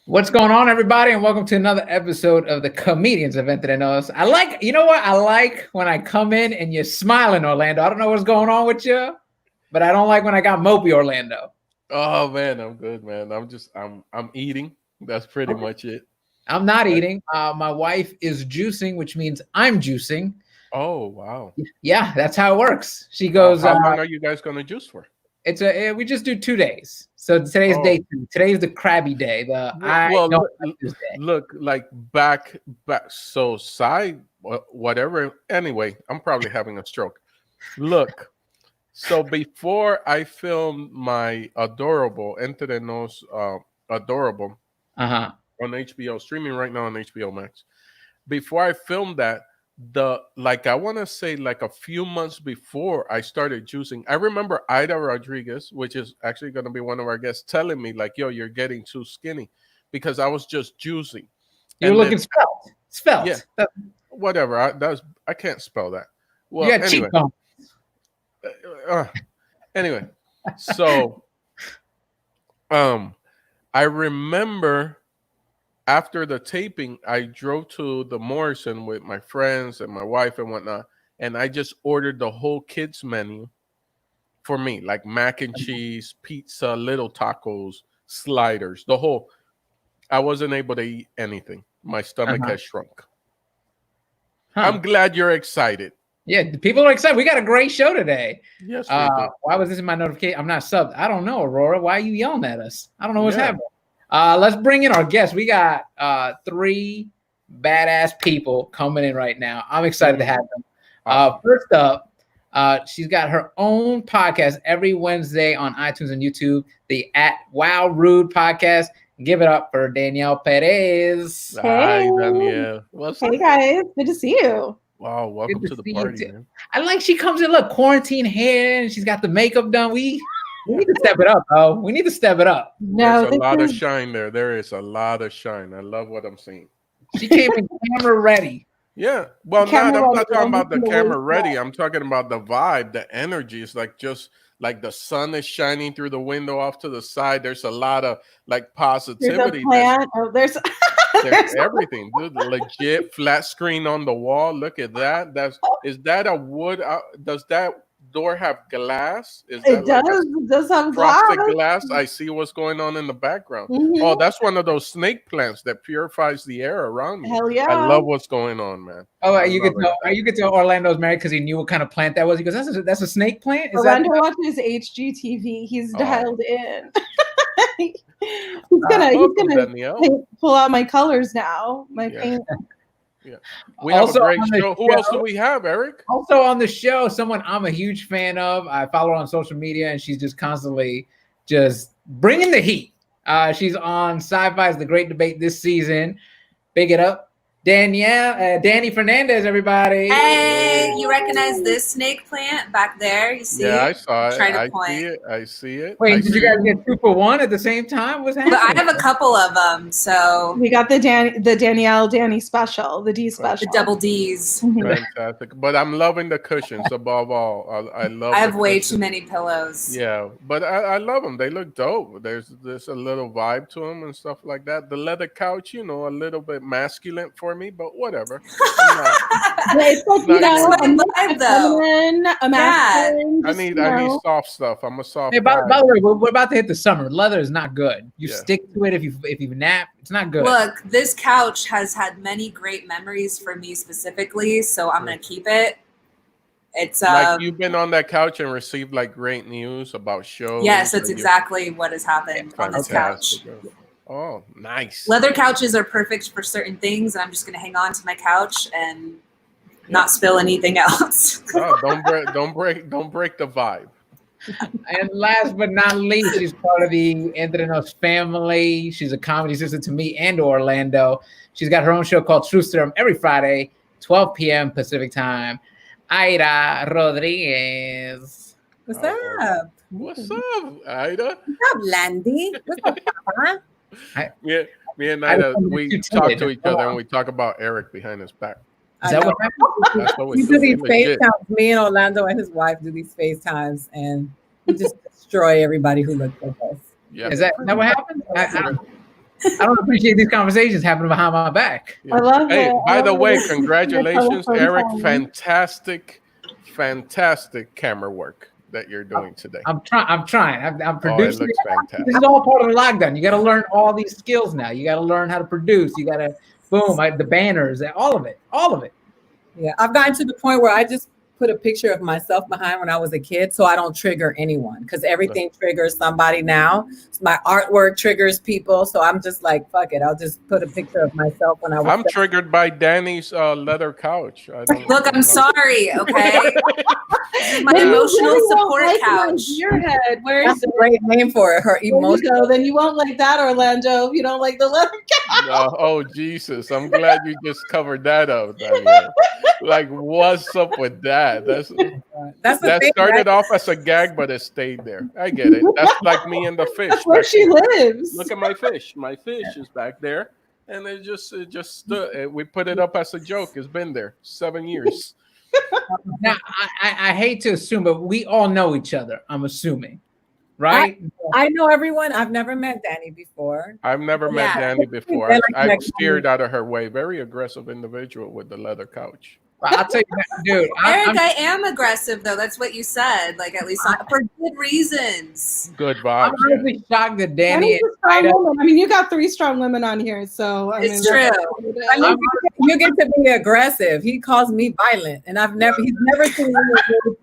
What's going on, everybody, and welcome to another episode of the Comedians of Entre Nos. You know what? I like when I come in and you're smiling, Orlando. I don't know what's going on with you, but I don't like when I got mopey, Orlando. Oh man, I'm good, man. I'm eating. That's pretty much it. I'm not But- eating. My wife is juicing, which means I'm juicing. oh wow. Yeah, that's how it works. She Oh, goes, how long are you guys gonna juice for? we just do 2 days. So today's day Oh, 2. Today's the crabby day. The I well, don't like this day. look, like back. So side, whatever. Anyway, I'm probably having a stroke. Look, so before I filmed my adorable Entre Nos, adorable Uh-huh. on HBO, streaming right now on HBO Max. Before I filmed that, I want to say like a few months before I started juicing, I remember Aida Rodriguez, which is actually going to be one of our guests, telling me like, "Yo, you're getting too skinny," because I was just juicing. You're And looking then spelt. yeah, Spelt. whatever. I can't spell that. You Well, got anyway, cheekbones. uh, anyway, so I remember after the taping, I drove to the Morrison with my friends and my wife and whatnot, and I just ordered the whole kids menu for me, like mac and cheese, pizza, little tacos, sliders, the whole. I wasn't able to eat anything. My stomach Uh-huh. has shrunk. Huh. I'm glad you're excited. Yeah, people are excited. We got a great show today. Yes, we do. Why was this in my notification? I'm not subbed. I don't know, Aurora. Why are you yelling at us? I don't know what's Yeah. happening. Let's bring in our guests. We got 3 badass people coming in right now. I'm excited to have them. Awesome. First up, she's got her own podcast every Wednesday on iTunes and YouTube, the @Wow Rude podcast. Give it up for Danielle Perez. Hi, Hey. Danielle. What's Hey up? guys, good to see you. Wow, welcome Good to to the see you party, too. man. I like she comes in, look, quarantine hair, and she's got the makeup done. We need to step it up, though. We need to step it up. No, There's a lot this of is shine there. There is a lot of shine. I love what I'm seeing. She came in camera ready. Yeah. Well, Camera I'm ready, not talking about the from the camera waist ready. I'm talking about the vibe, the energy. It's like just like the sun is shining through the window off to the side. There's a lot of like there's a positivity. plant. Oh, there's There's everything. Dude, legit flat screen on the wall. Look at that. Is that a wood? Does that door have glass? Is that it does have glass. frosted glass? I see what's going on in the background. Mhm. Oh, that's one of those snake plants that purifies the air around you. Hell yeah. I love what's going on, man. Oh, I you love could tell. it. You could tell Orlando's married because he knew what kind of plant that was. He goes, "That's a snake plant." Is Orlando that? watches HGTV. He's Oh. dialed in. he's Welcome, gonna Danielle. pull out my colors now. My Yeah. paint. We have Also a great on the show. Who else do show- we have, Eric? Also on the show, someone I'm a huge fan of. I follow her on social media, and she's just constantly just bringing the heat. She's on Sci-Fi's The Great Debate this season. Big it up, Danielle, Dani Fernandez, everybody. Hey, you recognize this snake plant back there? You see? Yeah, I saw it. Trying to I point. see it. I see it. Wait, I did you see guys it. get 2 for 1 at the same time? What's But happening? I have a couple of them, so We got the Danielle Danny special, the D special. the double D's. Mhm. Fantastic. But I'm loving the cushions above all. I love I have the way cushions. too many pillows. Yeah, but I love them. They look dope. There's a little vibe to them and stuff like that. The leather couch, a little bit masculine for me, but whatever. I'm not- Yeah, it's like, Not a going mix vibe, of though. feminine, a masculine. I just, need you I need know. soft stuff. I'm a soft Hey, by guy. the way, we're about to hit the summer. Leather is not good. You Yeah. stick to it if you nap. It's not good. Look, this couch has had many great memories for me specifically, so I'm gonna keep it. It's Like you've been on that couch and received like great news about shows. yes, that's or you- exactly what has happened on this couch. Fantastic. Oh, nice. Leather couches are perfect for certain things, and I'm just gonna hang on to my couch and not spill anything else. Oh, don't break the vibe. And last but not least, she's part of the Entre Nos family. She's a comedy sister to me and to Orlando. She's got her own show called True Serum every Friday, 12 p.m. Pacific time. Aida Rodriguez. What's Oh. up? What's up, Ida? What's up, Landy? What's up, Papa? Yeah, me and I Ida, was we too talk timid. to each other and we talk about Eric behind his back. Is I that know. what happened? That's what we We do. do these Legit. FaceTimes. Me and Orlando and his wife do these FaceTimes, and we just destroy everybody who looks like us. Yeah. Is that what happened? I don't appreciate these conversations happening behind my back. I love Hey, it. by I the love way, it. congratulations, Telephone Eric. time. Fantastic camera work that you're doing today. I'm trying. I'm Oh, it producing. looks fantastic. This is all part of the lockdown. You got to learn all these skills now. You got to learn how to produce. You got to the banners, all of it. Yeah, I've gotten to the point where I just put a picture of myself behind when I was a kid so I don't trigger anyone because everything triggers somebody now. My artwork triggers people. So I'm just like, fuck it. I'll just put a picture of myself when I was. I'm triggered by Dani's leather couch. Look, I'm sorry. Okay, this is my Then you emotional really won't support like my couch. Gearhead. Where's That's a great name for it. Her There you emotional. go. Then you won't like that, Orlando. If you don't like the leather Oh, Jesus. I'm glad you just covered that up, Danielle. Like, what's up with that? That's the That thing, started right? off as a gag, but it stayed there. I get it. That's like me and the fish. That's where back she there. lives. Look at my fish. My fish is back there. And it just stood. We put it up as a joke. It's been there 7 years. Now, I hate to assume, but we all know each other. I'm assuming, right? I know everyone. I've never met Dani before. I've never met Yeah. Dani before. They're like I've next steered out of her way. Very aggressive individual with the leather couch. I'll tell you, dude. Eric, I am aggressive though. That's what you said. Like at least for good reasons. Good I'm vibes. Yeah. honestly shocked that Danny's Danny. a strong woman. I mean, you got 3 strong women on here, so I It's mean, true. I mean, you get to be aggressive. He calls me violent, and he's never seen me.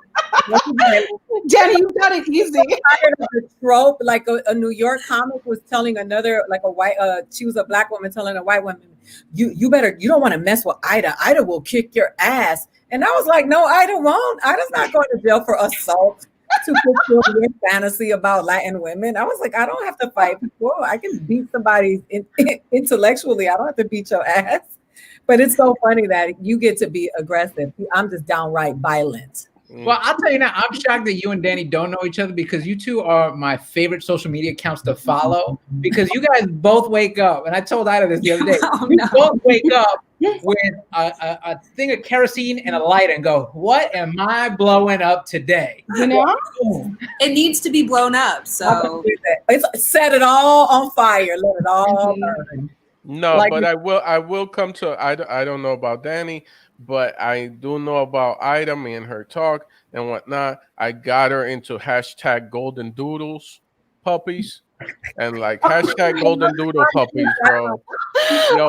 Danny, you got it easy. Tired of the trope, like a New York comic was telling another, like a white, she was a black woman telling a white woman, you don't want to mess with Aida. Aida will kick your ass. And I was like, no, Aida won't. Aida's not going to jail for assault to fulfill your fantasy about Latin women. I was like, I don't have to fight people. I can beat somebody intellectually. I don't have to beat your ass. But it's so funny that you get to be aggressive. I'm just downright violent. Well, I'll tell you now, I'm shocked that you and Danny don't know each other because you two are my favorite social media accounts to follow because you guys both wake up. And I told Aida this the other day. Oh, You no. both wake up with a thing of kerosene and a light and go, what am I blowing up today? You know? It needs to be blown up. So It's set it all on fire. Let it all burn. No, Like- but I will come to I don't know about Dani, but I do know about Aida, me and her talk and whatnot. I got her into hashtag golden doodles puppies and like hashtag golden doodle puppies, bro. Yo,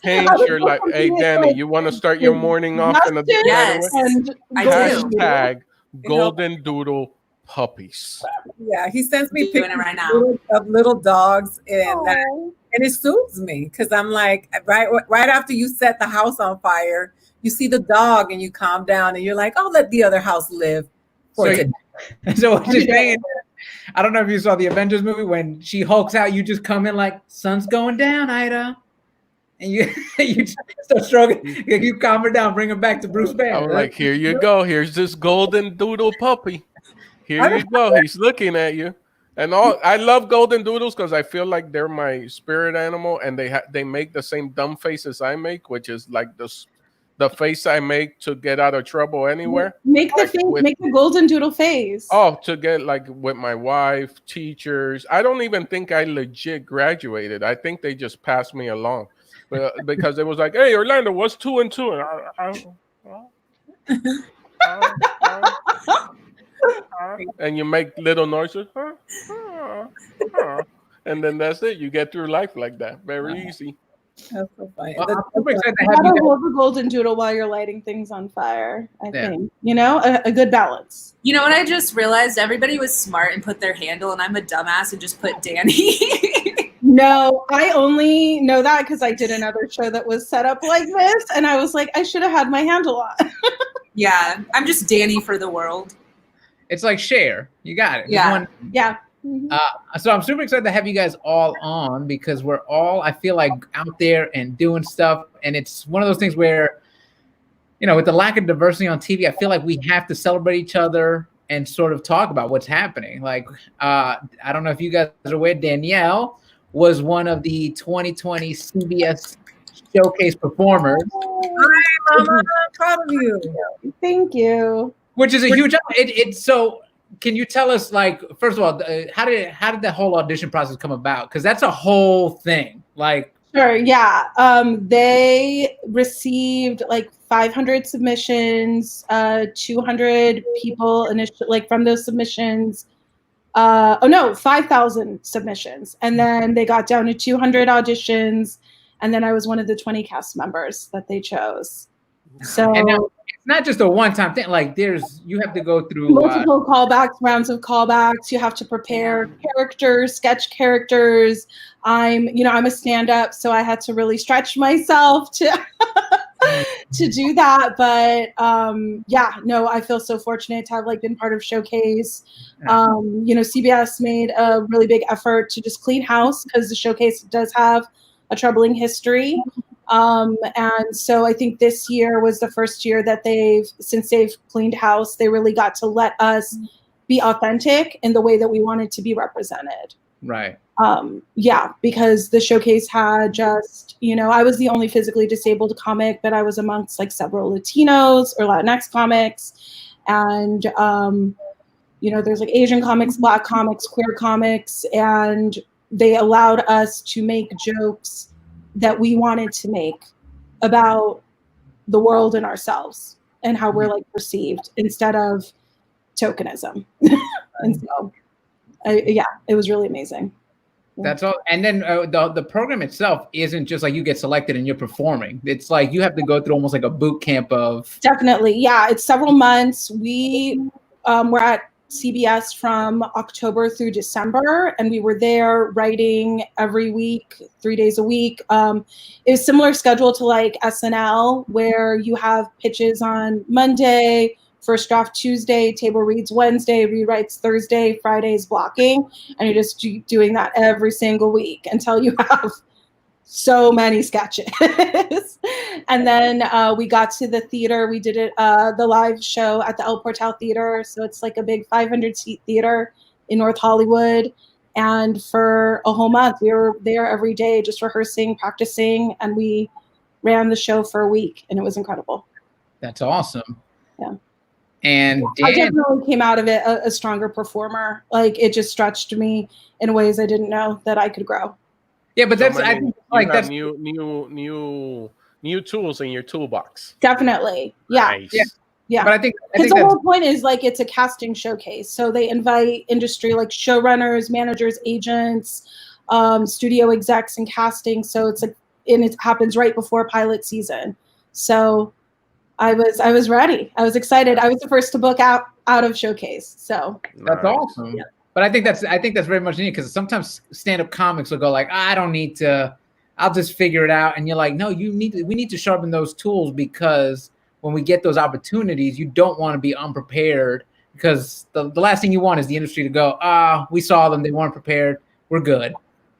change your life. Hey Dani, you want to start your morning off in a Yes. And I do. hashtag golden doodle puppies. Yeah, he sends me Doing it pictures right now. of little dogs and Aw. and it soothes me because I'm like, right after you set the house on fire, you see the dog and you calm down and you're like, oh, let the other house live for So, today. so what you're saying, I don't know if you saw the Avengers movie when she hulks out, you just come in like, sun's going down, Aida. And you just start stroking, you calm her down, bring her back to Bruce Banner. I'm like, here you go. Here's this golden doodle puppy. Here you go. He's looking at you. And I love golden doodles because I feel like they're my spirit animal, and they make the same dumb faces I make, which is like the face I make to get out of trouble anywhere. Make the Like face, with- make the golden doodle face. Oh, to get like with my wife, teachers. I don't even think I legit graduated. I think they just passed me along, because it was like, hey, Orlando, what's 2 and 2? And you make little noises, and then that's it. You get through life like that, very easy. That's so funny. Well, I'm super excited to You have you gotta guys. hold the golden doodle while you're lighting things on fire. I Yeah. think, you know, a good balance. you know what I just realized? Everybody was smart and put their handle, and I'm a dumbass and just put Dani. No, I only know that because I did another show that was set up like this, and I was like, I should have had my handle on. Yeah, I'm just Dani for the world. It's like share. You got it. Just Yeah. one- Yeah. Mhm. So I'm super excited to have you guys all on because we're all, I feel like, out there and doing stuff. And it's one of those things where, you know, with the lack of diversity on TV, I feel like we have to celebrate each other and sort of talk about what's happening. Like, I don't know if you guys are aware, Danielle was one of the 2020 CBS Showcase performers, Hi, Mama, I'm proud of you. Thank you. which is a huge. It's so. Can you tell us, like, first of all, how did the whole audition process come about? Because that's a whole thing. Like, Sure, yeah. They received like 500 submissions, 200 people initially, like from those submissions. 5,000 submissions. And then they got down to 200 auditions. And then I was one of the 20 cast members that they chose. So and now, it's not just a one-time thing. Like, you have to go through multiple callbacks, rounds of callbacks. You have to prepare characters, sketch characters. I'm a stand-up, so I had to really stretch myself to to do that. But I feel so fortunate to have like been part of Showcase. CBS made a really big effort to just clean house because the Showcase does have a troubling history. And so I think this year was the first year that since they've cleaned house, they really got to let us be authentic in the way that we wanted to be represented. right. Because the Showcase had just, I was the only physically disabled comic, but I was amongst like several Latinos or Latinx comics. And, there's like Asian comics, Black comics, queer comics, and they allowed us to make jokes that we wanted to make about the world and ourselves and how we're like perceived instead of tokenism. And so, it was really amazing. That's all. And then the program itself isn't just like you get selected and you're performing. It's like you have to go through almost like a boot camp of. Definitely. Yeah. It's several months. We were at CBS from October through December, and we were there writing every week, 3 days a week. It was similar schedule to like SNL, where you have pitches on Monday, first draft Tuesday, table reads Wednesday, rewrites Thursday, Friday's blocking, and you're just doing that every single week until you have so many sketches. And then we got to the theater. We did it, the live show at the El Portal Theater. So it's like a big 500-seat theater in North Hollywood. And for a whole month, we were there every day just rehearsing, practicing, and we ran the show for a week, and it was incredible. That's awesome. Yeah. And I definitely came out of it a stronger performer. Like, it just stretched me in ways I didn't know that I could grow. Yeah, but that's I think like that's new tools in your toolbox. Definitely. Yeah. Nice. Yeah. But I think the whole point is like it's a casting showcase. So they invite industry like showrunners, managers, agents, studio execs, and casting. So it's like, and it happens right before pilot season. So I was ready. I was excited. I was the first to book out of Showcase. So that's awesome. Yeah. But I think that's very much needed, because sometimes stand-up comics will go like, I don't need to, I'll just figure it out. And you're like, no, we need to sharpen those tools, because when we get those opportunities, you don't want to be unprepared, because the last thing you want is the industry to go, we saw them, they weren't prepared, we're good,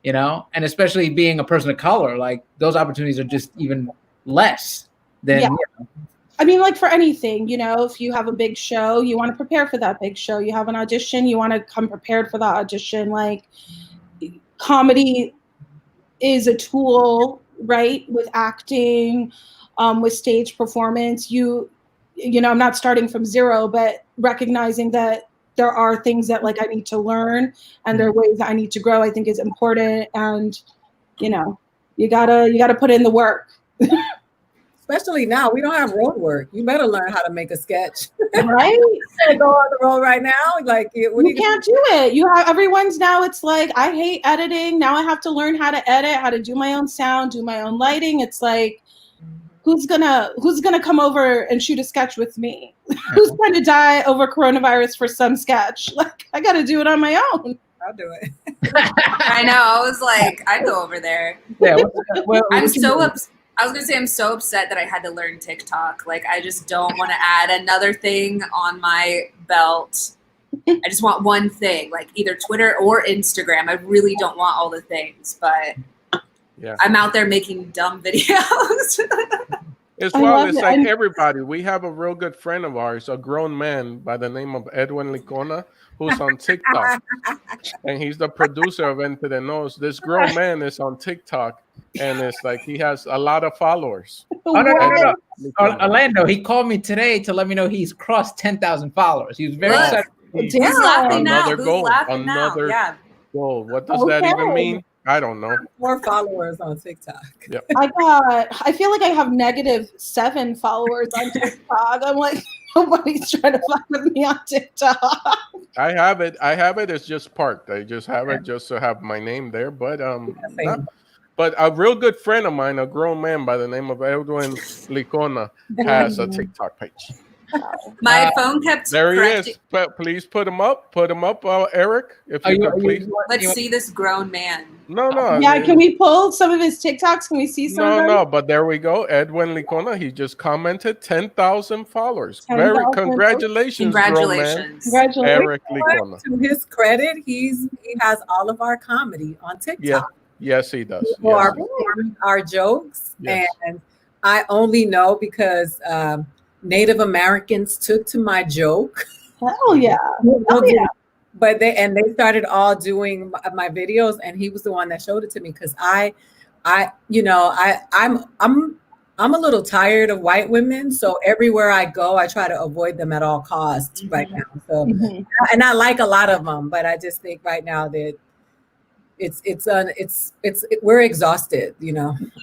And especially being a person of color, like those opportunities are just even less than. I mean, like for anything, if you have a big show, you want to prepare for that big show. You have an audition, you want to come prepared for the audition. Like, comedy is a tool, right? With acting, with stage performance. I'm not starting from zero, but recognizing that there are things that like I need to learn, and there are ways that I need to grow, I think is important. And, you gotta put in the work. Especially now, we don't have road work. You better learn how to make a sketch. Right? You gotta go on the road right now. Like, you can't do it. You have everyone's now. It's like, I hate editing. Now I have to learn how to edit, how to do my own sound, do my own lighting. It's like, who's gonna come over and shoot a sketch with me? Who's going to die over coronavirus for some sketch? Like, I got to do it on my own. I'll do it. I know. I was like, I'd go over there. Yeah. I was going to say, I'm so upset that I had to learn TikTok. Like, I just don't want to add another thing on my belt. I just want one thing, like either Twitter or Instagram. I really don't want all the things, but I'm out there making dumb videos. It's like everybody. We have a real good friend of ours, a grown man by the name of Edwin Licona, who's on TikTok. And he's the producer of Entre Nos. This grown man is on TikTok. And it's like he has a lot of followers. Orlando, he called me today to let me know he's crossed 10,000 followers. He was very excited. Who's laughing now? Another goal. Yeah. Goal. What does that even mean? I don't know. More followers on TikTok. Yep. I feel like I have -7 followers on TikTok. I'm like, nobody's trying to fuck with me on TikTok. I have it. It's just parked. I just have it just to have my name there. But but a real good friend of mine, a grown man by the name of Edwin Licona, has a TikTok page. My phone kept There he correcting. is. But please put him up. Put him up, Eric. If you could, please. Let's see this grown man. No. Yeah, can we pull some of his TikToks? Can we see some of them? No. But there we go. Edwin Licona. He just commented 10,000 followers. 10,000. Very congratulations, grown man. Congratulations. Eric Licona. To his credit, he has all of our comedy on TikTok. Yeah. Yes, he does. People Yes, are performing our jokes, Yes. and I only know because Native Americans took to my joke. Hell yeah. But they started all doing my videos, and he was the one that showed it to me because I'm a little tired of white women, so everywhere I go, I try to avoid them at all costs right now. So, and I like a lot of them, but I just think right now that we're exhausted.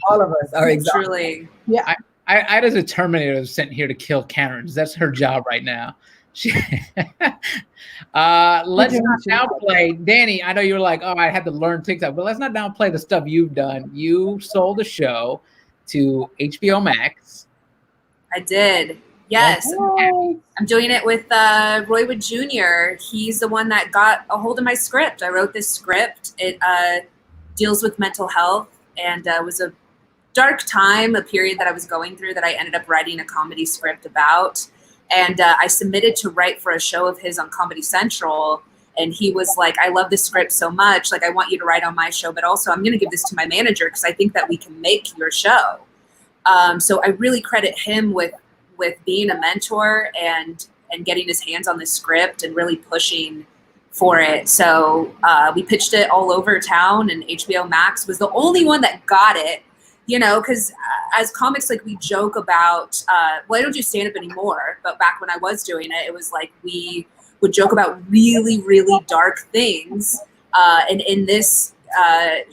All of us are exhausted. Truly. Yeah. Ida's a Terminator sent here to kill Karens. That's her job right now. Let's not downplay, Dani. I know you were like, "Oh, I had to learn TikTok," but let's not downplay the stuff you've done. You sold a show to HBO Max. I did. Yes. I'm doing it with Roy Wood Jr. He's the one that got a hold of my script. I wrote this script. It deals with mental health and was a dark time, a period that I was going through that I ended up writing a comedy script about. And I submitted to write for a show of his on Comedy Central. And he was like, I love this script so much. Like, I want you to write on my show, but also I'm going to give this to my manager because I think that we can make your show. So I really credit him with being a mentor and getting his hands on the script and really pushing for it. So we pitched it all over town, and HBO Max was the only one that got it. Because as comics, like, we joke about, I don't do stand-up anymore, but back when I was doing it, it was like we would joke about really, really dark things. And in this,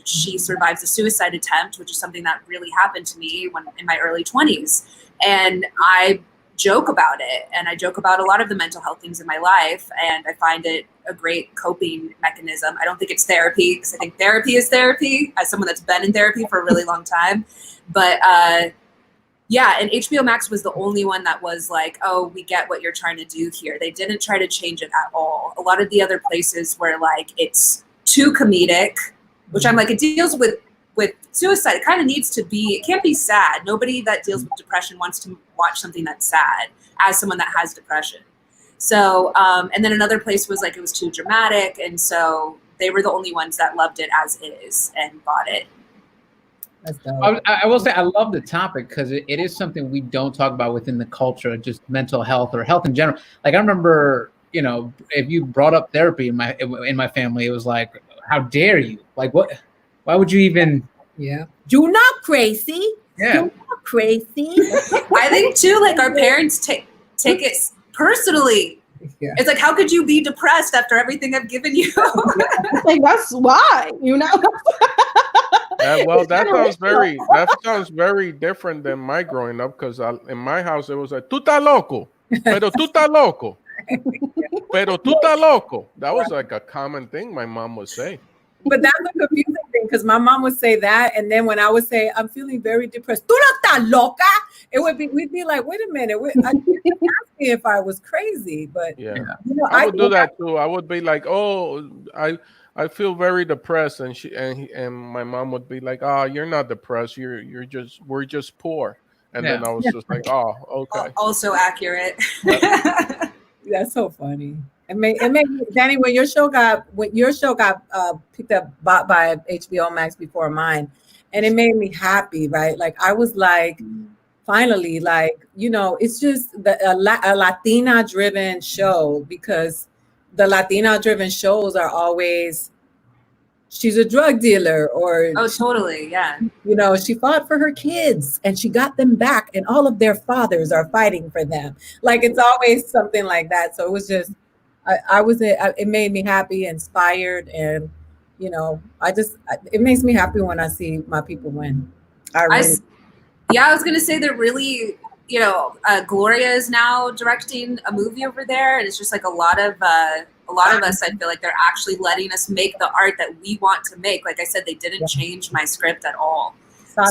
she survives a suicide attempt, which is something that really happened to me when in my early 20s. And I joke about it, and I joke about a lot of the mental health things in my life, and I find it a great coping mechanism. I don't think it's therapy, because I think therapy is therapy, as someone that's been in therapy for a really long time. But yeah, and HBO Max was the only one that was like, oh, we get what you're trying to do here. They didn't try to change it at all. A lot of the other places where, like, it's too comedic, which I'm like, it deals with suicide. It kind of needs to be, it can't be sad. Nobody that deals with depression wants to watch something that's sad as someone that has depression. So, and then another place was like, it was too dramatic. And so they were the only ones that loved it as is and bought it. That's dope. I will say I love the topic because it is something we don't talk about within the culture, just mental health or health in general. Like, I remember, if you brought up therapy in my family, it was like, how dare you? Like, what? Why would you even? Yeah. You're not crazy. Yeah. You're not crazy. I think too, like, our parents take it personally. Yeah. It's like, how could you be depressed after everything I've given you? Like, that's why, Well, that sounds very different than my growing up, because in my house it was like, "Tú estás loco," pero tú estás loco, pero tú estás loco. That was like a common thing my mom would say. But that's a confusing thing, because my mom would say that, and then when I would say I'm feeling very depressed, "Tú no estás loca," we'd be like, wait a minute, I didn't ask me if I was crazy, but yeah, I would do that too. I would be like, "Oh, I feel very depressed," and my mom would be like, "Oh, you're not depressed. We're just poor." And then I was just like, "Oh, okay." Also accurate. That's so funny. It made Dani, when your show got picked up by HBO Max before mine, and it made me happy, right? Like, I was like, finally, like, it's just a Latina driven show, because the Latina driven shows are always, she's a drug dealer, or Oh, totally, yeah. She fought for her kids and she got them back, and all of their fathers are fighting for them. Like, it's always something like that. So it was just, it made me happy, inspired, and you know, it makes me happy when I see my people win. I was gonna say they're really, you know, Gloria is now directing a movie over there, and it's just like a lot of us. I feel like they're actually letting us make the art that we want to make. Like I said, they didn't change my script at all.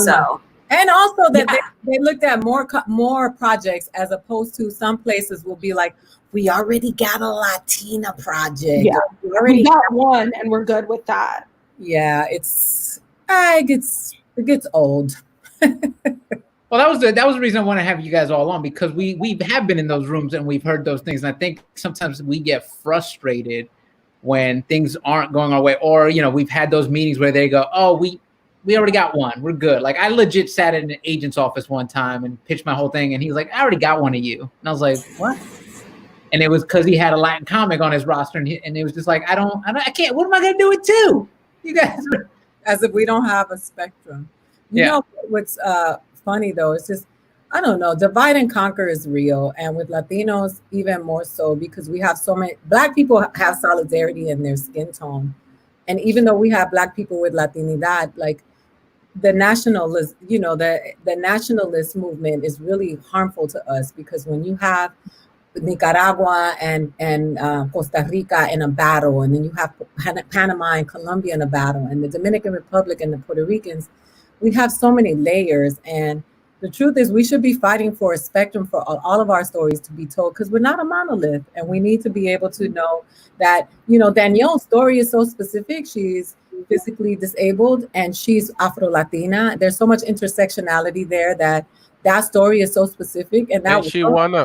So. And also that they looked at more projects, as opposed to some places will be like, we already got a Latina project. Yeah, we got one, and we're good with that. Yeah, it gets old. Well, that was the reason I want to have you guys all on, because we have been in those rooms and we've heard those things. And I think sometimes we get frustrated when things aren't going our way, or, you know, we've had those meetings where they go, oh, we already got one, we're good. Like I legit sat in an agent's office one time and pitched my whole thing, and he was like, I already got one of you. And I was like, what? And it was because he had a Latin comic on his roster, and it was just like, I can't. What am I gonna do with two? You guys, as if we don't have a spectrum. You know what's funny though? It's just, I don't know. Divide and conquer is real, and with Latinos even more so, because we have so many Black people have solidarity in their skin tone, and even though we have Black people with Latinidad, like the nationalist, you know, the nationalist movement is really harmful to us, because when you have Nicaragua and Costa Rica in a battle, and then you have Panama and Colombia in a battle, and the Dominican Republic and the Puerto Ricans, we have so many layers. And the truth is, we should be fighting for a spectrum for all of our stories to be told, because we're not a monolith, and we need to be able to know that, you know, Danielle's story is so specific. She's physically disabled and she's Afro-Latina. There's so much intersectionality there that story is so specific. And she won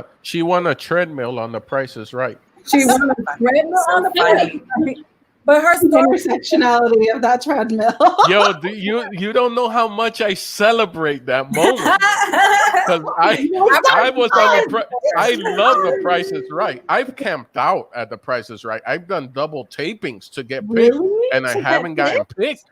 a treadmill on The Price is Right. She won a treadmill on The Price is Right. But her intersectionality of that treadmill. Yo, you don't know how much I celebrate that moment. Because I was on I love The Price is Right. I've camped out at The Price is Right. I've done double tapings to get picked, and I haven't gotten picked.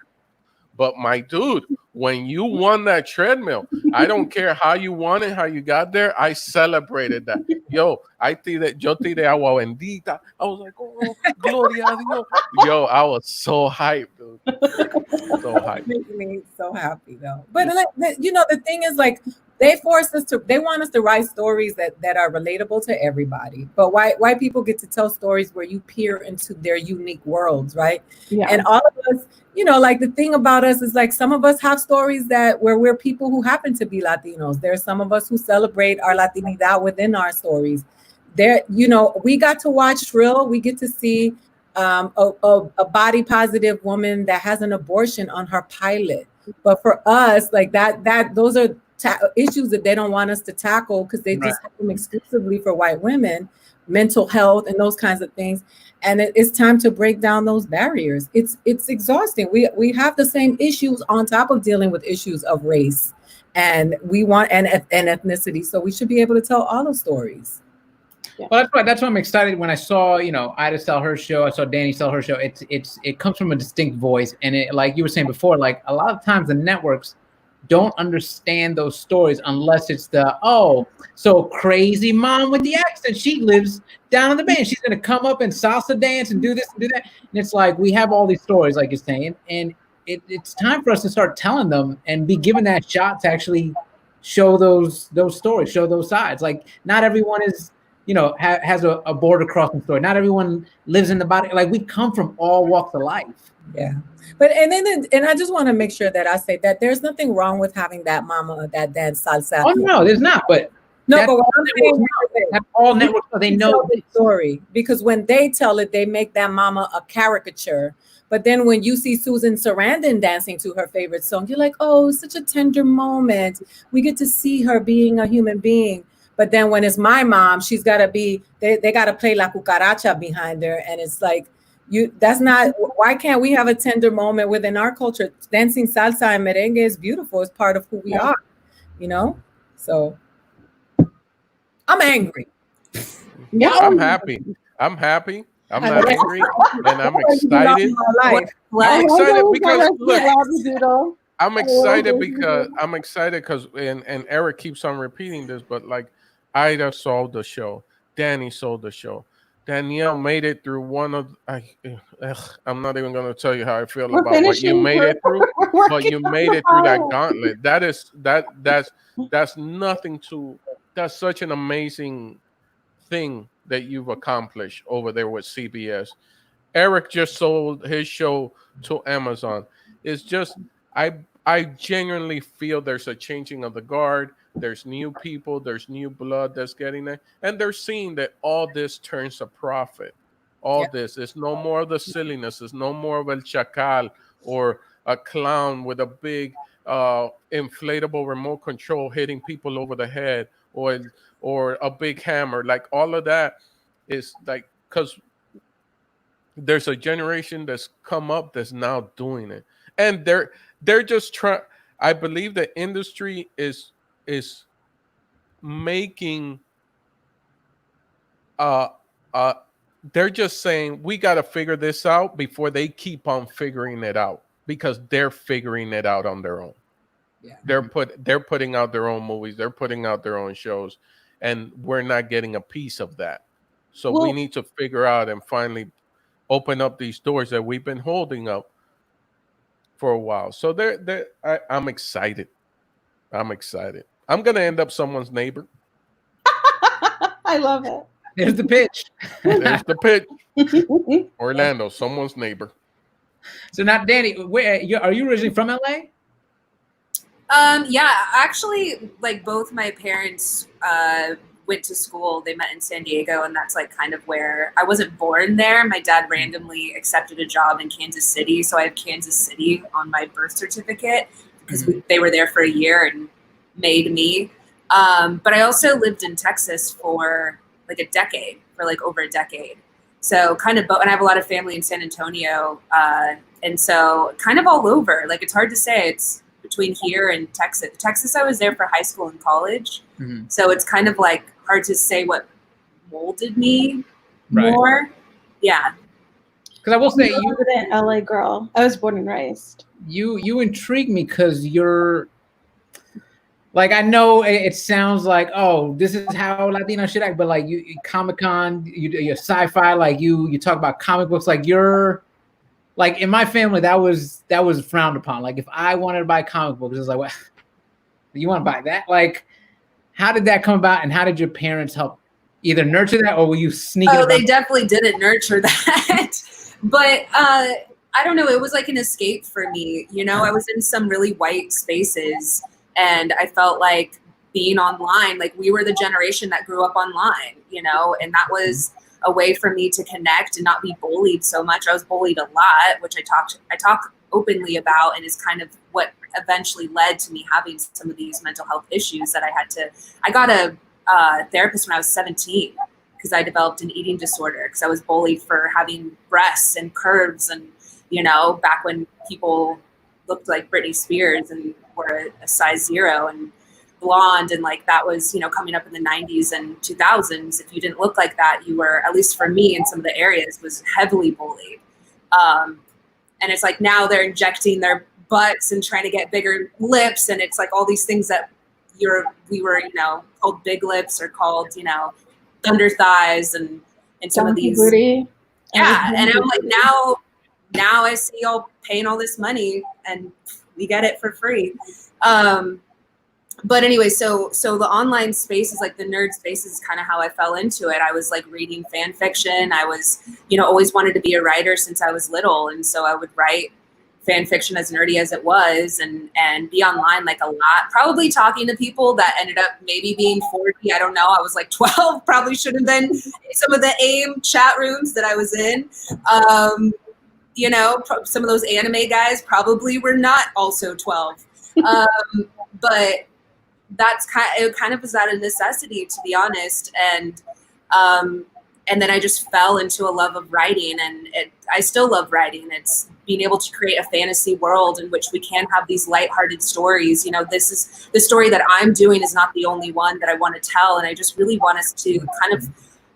But my dude, when you won that treadmill, I don't care how you won it, how you got there, I celebrated that. Yo, yo tiré agua bendita. I was like, oh, gloria a Dios. Yo, I was so hyped, dude. So hyped. It makes me so happy, though. But, you know, the thing is, like, they want us to write stories that are relatable to everybody. But white people get to tell stories where you peer into their unique worlds, right? Yeah. And all of us, you know, like the thing about us is like some of us have stories where we're people who happen to be Latinos. There's some of us who celebrate our Latinidad within our stories. There, you know, we got to watch Shrill. We get to see a body positive woman that has an abortion on her pilot. But for us, like those are issues that they don't want us to tackle, because they just have them exclusively for white women, mental health and those kinds of things. And it's time to break down those barriers. It's exhausting. We have the same issues on top of dealing with issues of race, and ethnicity. So we should be able to tell all the stories. Yeah. Well, that's why I'm excited when I saw, you know, Aida sell her show. I saw Dani sell her show. It comes from a distinct voice, and it, like you were saying before, like a lot of times the networks don't understand those stories unless it's so crazy mom with the accent, she lives down in the bay, she's gonna come up and salsa dance and do this and do that. And it's like we have all these stories, like you're saying, and it's time for us to start telling them and be given that shot to actually show those stories, show those sides. Like not everyone is, you know, has a border crossing story. Not everyone lives in the body. Like we come from all walks of life. Yeah. But and I just want to make sure that I say that there's nothing wrong with having that mama that dance salsa. Oh no, there's not. But no, but what I'm saying is all networks, they know the story, because when they tell it, they make that mama a caricature. But then when you see Susan Sarandon dancing to her favorite song, you're like, oh, such a tender moment. We get to see her being a human being. But then when it's my mom, she's got to be, they got to play La Cucaracha behind her. And it's like, that's not, why can't we have a tender moment within our culture? Dancing salsa and merengue is beautiful. It's part of who we are, you know? So I'm angry. Yeah, I'm happy. I'm not angry, and I'm excited. I'm excited because look, I'm excited because and Eric keeps on repeating this, but like Aida sold the show, Dani sold the show, Danielle made it through one of. I'm not even going to tell you how I feel We're about what you finishing. made it through, We're but working you on made the it through that file. gauntlet. That's nothing to. That's such an amazing thing that you've accomplished over there with CBS. Erik just sold his show to Amazon. It's just I genuinely feel there's a changing of the guard. There's new people, there's new blood that's getting there, and they're seeing that all this turns a profit. All this is no more of the silliness. It's no more of El Chacal or a clown with a big inflatable remote control hitting people over the head, or a big hammer. Like all of that is like, because there's a generation that's come up that's now doing it, and they're just trying. I believe the industry is making uh uh they're just saying we got to figure this out before they keep on figuring it out, because they're figuring it out on their own. Yeah. They're putting out their own movies, they're putting out their own shows, and we're not getting a piece of that. So we need to figure out and finally open up these doors that we've been holding up for a while. So I'm excited. I'm excited. I'm gonna end up someone's neighbor. I love it. There's the pitch. There's the pitch. Orlando, someone's neighbor. So now, Dani, are you originally from LA? Yeah, actually, like both my parents went to school. They met in San Diego, and that's like kind of where I wasn't born there. My dad randomly accepted a job in Kansas City, so I have Kansas City on my birth certificate because they were there for a year and made me. But I also lived in Texas for like a decade, for like over a decade. So kind of, and I have a lot of family in San Antonio, and so kind of all over. Like it's hard to say. It's between here and Texas. Texas, I was there for high school and college, so it's kind of like hard to say what molded me more. Yeah, because I will say you were an LA girl. I was born and raised. You intrigue me because you're like, I know it sounds like, oh, this is how Latino should act, but like you Comic-Con, you're sci-fi, like you talk about comic books, like you're like, in my family that was frowned upon. Like if I wanted to buy comic books, it was like, what? You want to buy that? Like, how did that come about, and how did your parents help either nurture that, or were you sneaking? Oh, they definitely didn't nurture that. But I don't know, it was like an escape for me. You know, I was in some really white spaces, and I felt like being online, like we were the generation that grew up online, you know, and that was a way for me to connect and not be bullied so much. I was bullied a lot, which I talk openly about, and is kind of what eventually led to me having some of these mental health issues that I got a therapist when I was 17 because I developed an eating disorder because I was bullied for having breasts and curves, and, you know, back when people looked like Britney Spears and were a size 0 and blonde, and like that was, you know, coming up in the 90s and 2000s. If you didn't look like that, you were, at least for me in some of the areas, was heavily bullied. And it's like now they're injecting their butts and trying to get bigger lips, and it's like all these things that we were, you know, called big lips or called, you know, thunder thighs and some of these booty. Yeah, and I'm like, now I see y'all paying all this money and we get it for free. But anyway, so the online space is like the nerd space is kind of how I fell into it. I was like reading fan fiction. I was, you know, always wanted to be a writer since I was little. And so I would write fan fiction, as nerdy as it was, and be online like a lot, probably talking to people that ended up maybe being 40. I don't know. I was like 12, probably should have been in some of the AIM chat rooms that I was in. You know, some of those anime guys probably were not also 12. But that's kind of was out of necessity, to be honest. And then I just fell into a love of writing, and I still love writing. It's being able to create a fantasy world in which we can have these lighthearted stories. You know, this is the story that I'm doing is not the only one that I want to tell. And I just really want us to kind of,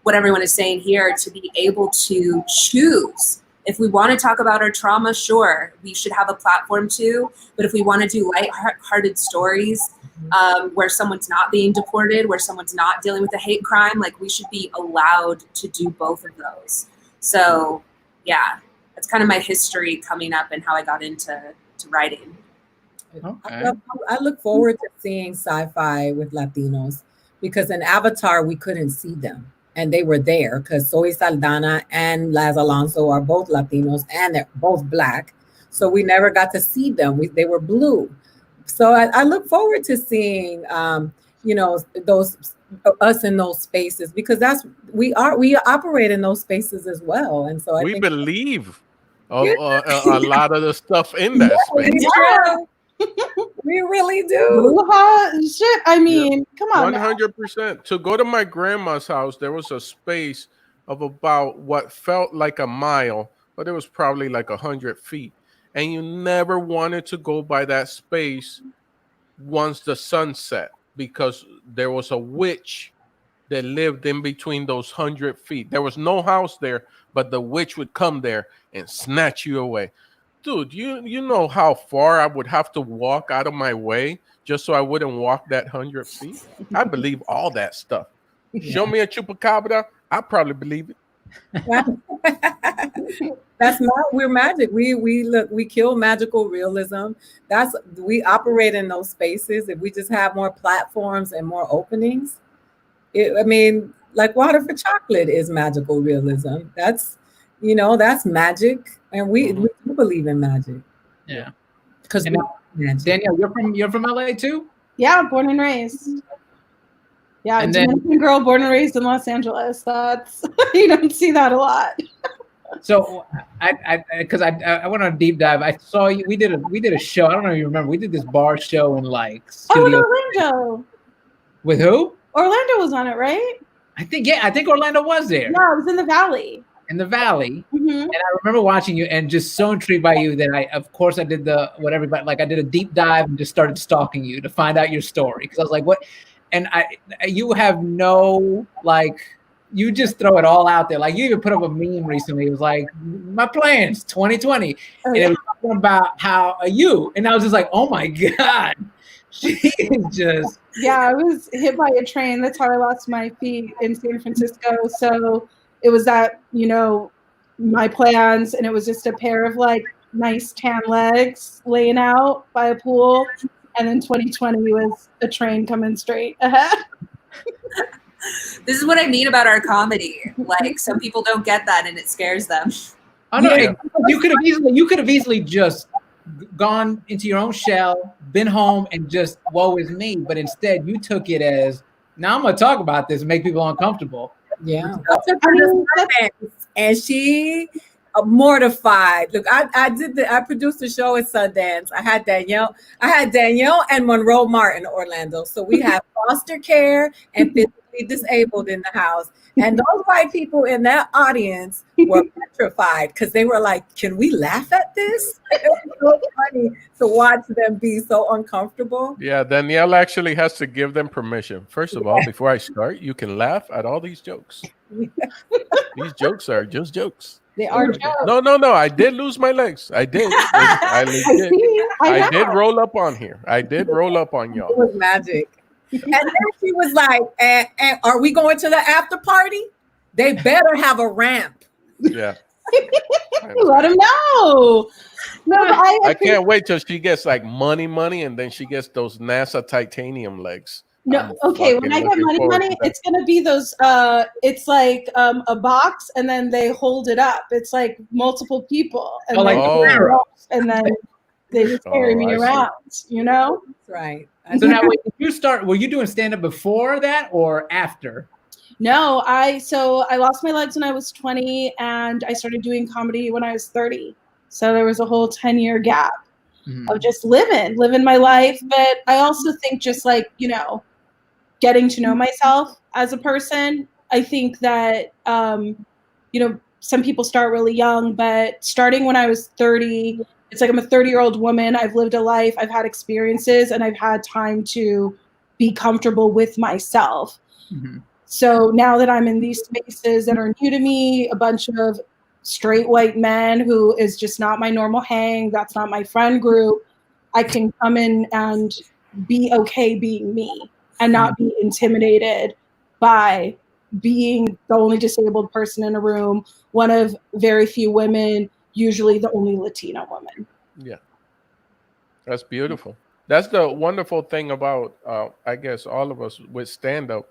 what everyone is saying here, to be able to choose If we want to talk about our trauma, sure, we should have a platform too. But if we want to do lighthearted stories where someone's not being deported, where someone's not dealing with a hate crime, like we should be allowed to do both of those. So yeah, that's kind of my history coming up and how I got into writing. Okay. I look forward to seeing sci-fi with Latinos, because in Avatar we couldn't see them, and they were there because Zoe Saldana and Laz Alonso are both Latinos and they're both Black, so we never got to see them. They were blue. So I look forward to seeing those us in those spaces, because we operate in those spaces as well, and so we believe a lot of the stuff in that space. Yeah. We really do. Shit, I mean, come on. 100%. To go to my grandma's house, there was a space of about what felt like a mile, but it was probably like 100 feet. And you never wanted to go by that space once the sun set, because there was a witch that lived in between those 100 feet. There was no house there, but the witch would come there and snatch you away. Dude, you know how far I would have to walk out of my way just so I wouldn't walk that 100 feet? I believe all that stuff. Show me a chupacabra, I probably believe it. We're magic. We kill magical realism. We operate in those spaces. If we just have more platforms and more openings, like Water for Chocolate is magical realism. That's magic, and we do believe in magic. Yeah, because Danielle, you're from LA too? Yeah, born and raised. Yeah, and Dominican girl born and raised in Los Angeles. That's you don't see that a lot. So I went on a deep dive. I saw you. We did a show. I don't know if you remember. We did this bar show in studio. Orlando. With who? Orlando was on it, right? I think Orlando was there. No, it was in the Valley. In the Valley. Mm-hmm. And I remember watching you and just so intrigued by you that I did I did a deep dive and just started stalking you to find out your story, because I was like, what? And you have no, you just throw it all out there. Like, you even put up a meme recently. It was like, my plans 2020. And it was talking about how are you? And I was just like, oh my God. She is just. Yeah, I was hit by a train. That's how I lost my feet in San Francisco. So it was that, my plans, and it was just a pair of nice tan legs laying out by a pool. And then 2020 was a train coming straight ahead. This is what I mean about our comedy. Like, some people don't get that, and it scares them. Oh no! Yeah. You could have easily just gone into your own shell, been home, and just woe is me. But instead, you took it as, now I'm gonna talk about this and make people uncomfortable. Yeah, and she mortified. Look, I produced a show at Sundance. I had Danielle and Monroe Martin, Orlando. So we have foster care and physically disabled in the house. And those white people in that audience were petrified, because they were like, can we laugh at this? It was so funny to watch them be so uncomfortable. Yeah, Danielle actually has to give them permission. First of all, before I start, you can laugh at all these jokes. These jokes are just jokes. They are jokes. No. I did lose my legs. I did. I did roll up on here. I did roll up on y'all. It was magic. And then she was like, and are we going to the after party? They better have a ramp. Yeah. Let them know. No, I can't wait till she gets money, and then she gets those NASA titanium legs. No, okay. When I get money, it's gonna be those. It's like a box, and then they hold it up. It's like multiple people, and then they just carry me around. That's right. So now, wait, did you start? Were you doing stand up before that or after? No, I lost my legs when I was 20, and I started doing comedy when I was 30. So there was a whole 10-year gap of just living my life. But I also think just getting to know myself as a person. I think that some people start really young, but starting when I was 30. It's like I'm a 30-year-old woman. I've lived a life. I've had experiences, and I've had time to be comfortable with myself. Mm-hmm. So now that I'm in these spaces that are new to me, a bunch of straight white men who is just not my normal hang. That's not my friend group. I can come in and be okay being me and not be intimidated by being the only disabled person in a room, one of very few women, usually the only Latina woman. Yeah. That's beautiful. That's the wonderful thing about, I guess, all of us with stand up.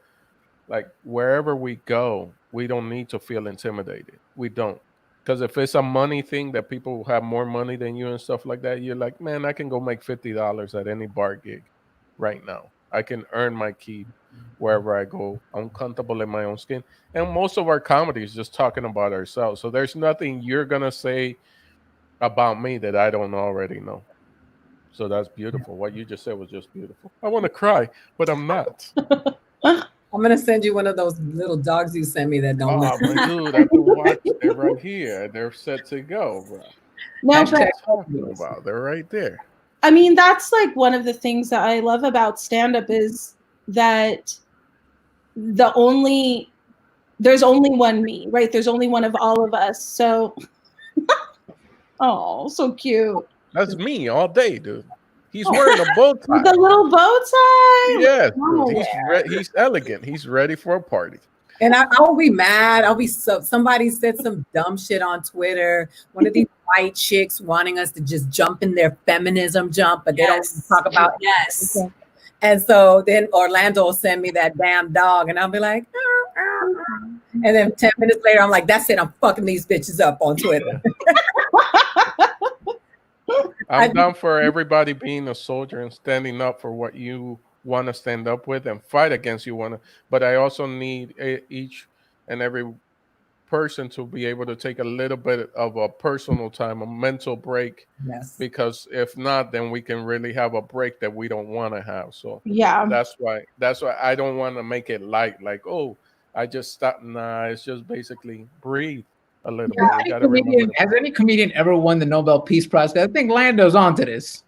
Like, wherever we go, we don't need to feel intimidated. We don't. Because if it's a money thing that people have more money than you and stuff like that, you're like, man, I can go make $50 at any bar gig right now. I can earn my keep wherever I go. I'm comfortable in my own skin. And most of our comedy is just talking about ourselves. So there's nothing you're going to say about me that I don't already know. So that's beautiful. What you just said was just beautiful. I want to cry, but I'm not. I'm gonna send you one of those little dogs you sent me that don't Oh, listen. my dude, I can watch. They're right here. They're set to go, bro. No, What but you talking about? They're right there. I mean, that's like one of the things that I love about stand-up is that there's only one me, right? There's only one of all of us. So, oh, so cute. That's me all day, dude. He's wearing a bow tie. The little bow tie. Yes, Oh, dude. He's elegant. He's ready for a party. And I'll be mad. I'll be somebody said some dumb shit on Twitter. One of these white chicks wanting us to just jump in their feminism jump, but they don't talk about anything. And so then Orlando will send me that damn dog, and I'll be like, and then 10 minutes later, I'm like, that's it. I'm fucking these bitches up on Twitter. I'm down for everybody being a soldier and standing up for what you want to stand up with and fight against but I also need each and every person to be able to take a little bit of a personal time, a mental break. Yes. Because if not, then we can really have a break that we don't want to have. So yeah, that's why I don't want to make it light, like, oh, I just stopped. Nah, it's just basically breathe a little bit. We gotta remember. Has any comedian ever won the Nobel Peace Prize? I think Lando's onto this.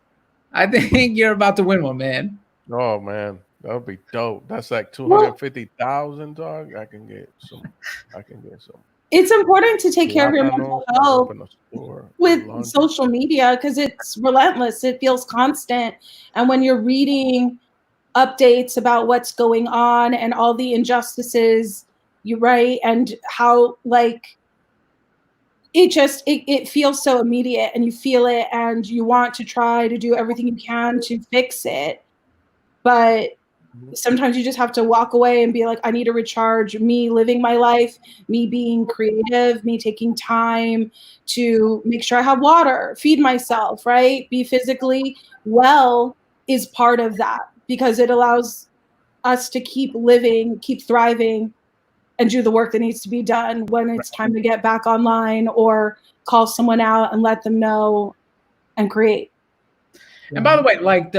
I think you're about to win one, man. Oh man, that would be dope. That's like 250,000, dog. I can get some. It's important to take care of your mental health with social media because it's relentless. It feels constant. And when you're reading updates about what's going on and all the injustices, and how like it feels so immediate and you feel it and you want to try to do everything you can to fix it. But sometimes you just have to walk away and be like, I need to recharge. Me living my life, me being creative, me taking time to make sure I have water, feed myself, right? Be physically well is part of that because it allows us to keep living, keep thriving, and do the work that needs to be done when it's time to get back online or call someone out and let them know and create. And by the way, like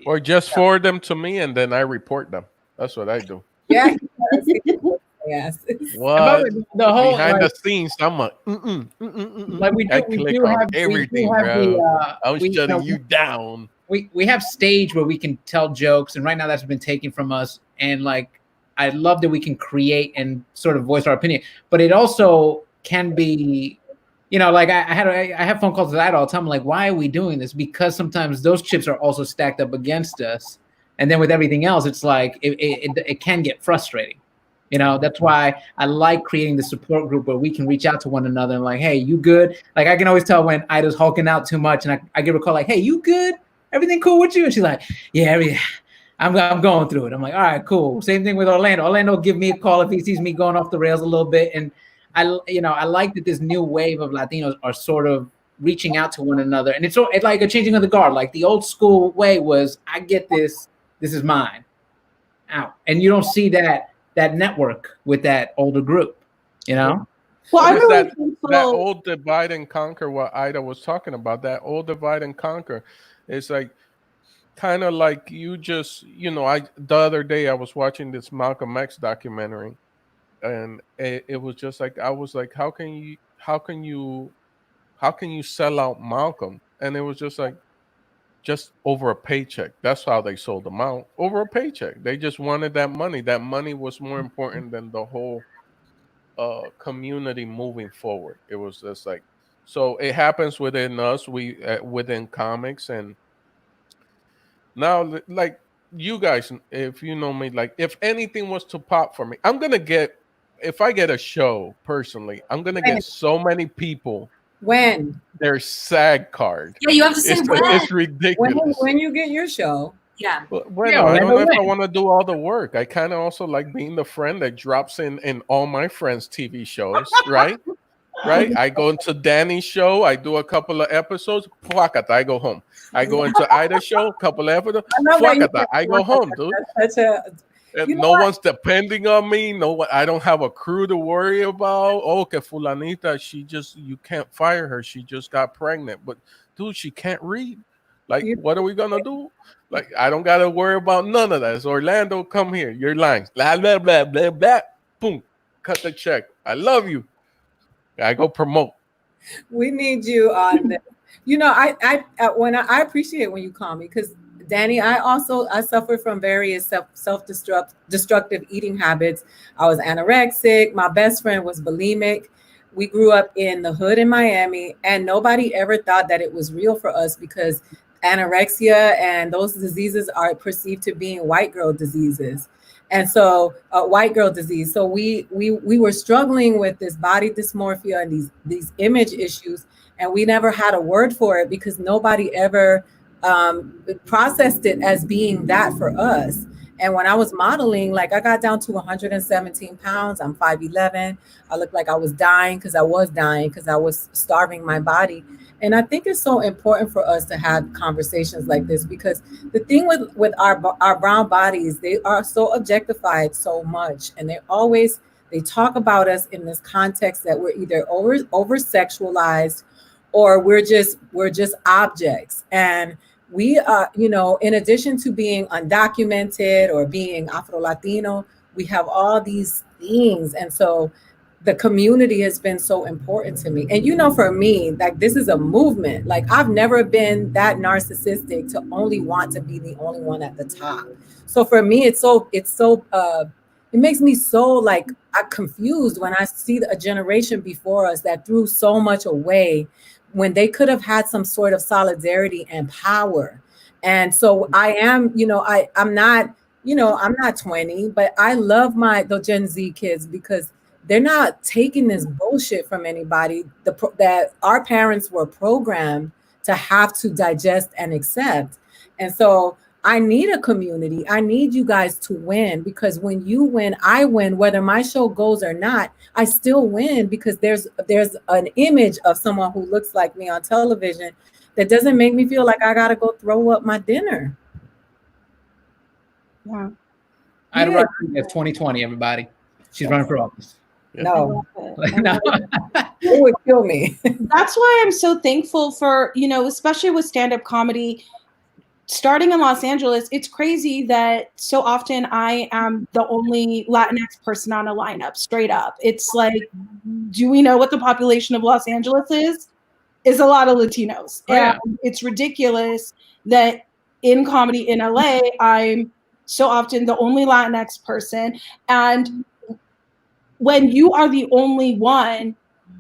or just forward them to me and then I report them. That's what I do. Yeah. Yes. What? The whole behind the scenes, I'm like, like we do have everything, bro. I'm shutting you down. We have stage where we can tell jokes, and right now that's been taken from us. And like, I love that we can create and sort of voice our opinion, but it also can be, like I have phone calls with Aida all the time. I'm like, why are we doing this? Because sometimes those chips are also stacked up against us, and then with everything else, it's like it can get frustrating. That's why I like creating the support group where we can reach out to one another and like, hey, you good? Like I can always tell when Aida's hulking out too much, and I give her a call like, hey, you good? Everything cool with you? And she's like, yeah, I'm going through it. I'm like, all right, cool. Same thing with Orlando. Orlando will give me a call if he sees me going off the rails a little bit. And I like that this new wave of Latinos are sort of reaching out to one another. And it's like a changing of the guard. Like the old school way was, I get this is mine. Out. And you don't see that network with that older group, Well, I really that old divide and conquer, what Aida was talking about, that old divide and conquer. It's like kind of like you just, the other day I was watching this Malcolm X documentary, and it was just like, I was like, how can you sell out Malcolm? And it was just like, just over a paycheck. That's how they sold him out, over a paycheck. They just wanted that money. That money was more important than the whole community moving forward. It was just like, so it happens within us, we within comics, and now like you guys, if you know me, like if anything was to pop for me, if I get a show personally, I'm gonna get so many people When? their SAG card. Yeah, you have to say It's ridiculous. When you get your show. Yeah. Well, I don't know if I want to do all the work. I kind of also like being the friend that drops in all my friends' TV shows, right? Right? I go into Dani's show, I do a couple of episodes, fuckata, I go home. I go into Aida's show, a couple of episodes, fuckata, I go home, dude. No one's depending on me. I don't have a crew to worry about. Oh, que fulanita, you can't fire her. She just got pregnant. But dude, she can't read. Like, what are we gonna do? Like, I don't gotta worry about none of that. It's Orlando, come here. Your lines. Blah, blah, blah, blah, blah. Boom. Cut the check. I love you. I go promote. We need you on this. You know, I appreciate when you call me, because Dani, I suffered from various self-destructive eating habits. I was anorexic. My best friend was bulimic. We grew up in the hood in Miami, and nobody ever thought that it was real for us, because anorexia and those diseases are perceived to being white girl diseases. And so white girl disease. So we were struggling with this body dysmorphia and these image issues. And we never had a word for it, because nobody ever processed it as being that for us. And when I was modeling, like, I got down to 117 pounds. I'm 5'11". I looked like I was dying, because I was starving my body. And I think it's so important for us to have conversations like this, because the thing with our brown bodies, they are so objectified so much. And they talk about us in this context that we're either over sexualized, or we're just objects. And we are, in addition to being undocumented or being Afro-Latino, we have all these things. And so the community has been so important to me. And, for me, like, this is a movement. Like, I've never been that narcissistic to only want to be the only one at the top. So for me, it makes me so, like, I'm confused when I see a generation before us that threw so much away when they could have had some sort of solidarity and power. And so I am, I'm not 20, but I love the Gen Z kids, because they're not taking this bullshit from anybody that our parents were programmed to have to digest and accept. And so I need a community. I need you guys to win, because when you win, I win. Whether my show goes or not, I still win, because there's an image of someone who looks like me on television that doesn't make me feel like I got to go throw up my dinner. Yeah. Aida Rodriguez, 2020, everybody. She's running for office. Yeah. No. No. It would kill me. That's why I'm so thankful for, especially with stand-up comedy, starting in Los Angeles. It's crazy that so often I am the only Latinx person on a lineup, straight up. It's like, do we know what the population of Los Angeles is? Is a lot of Latinos. Oh, yeah. And it's ridiculous that in comedy in LA, I'm so often the only Latinx person. And when you are the only one,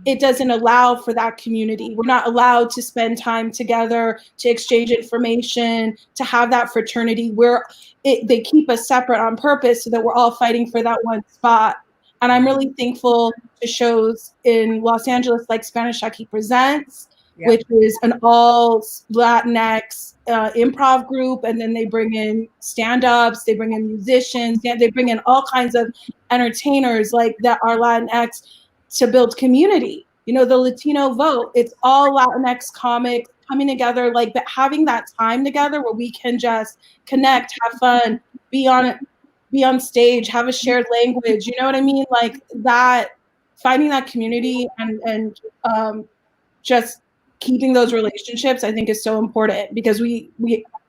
it doesn't allow for that community. We're not allowed to spend time together, to exchange information, to have that fraternity. They keep us separate on purpose so that we're all fighting for that one spot. And I'm really thankful to shows in Los Angeles like Spanish Aki Presents, which is an all Latinx improv group. And then they bring in stand-ups, they bring in musicians, they bring in all kinds of entertainers like that are Latinx to build community. The Latino vote, it's all Latinx comics coming together, like, but having that time together where we can just connect, have fun, be on stage, have a shared language. You know what I mean? Like that, finding that community and just keeping those relationships, I think, is so important, because we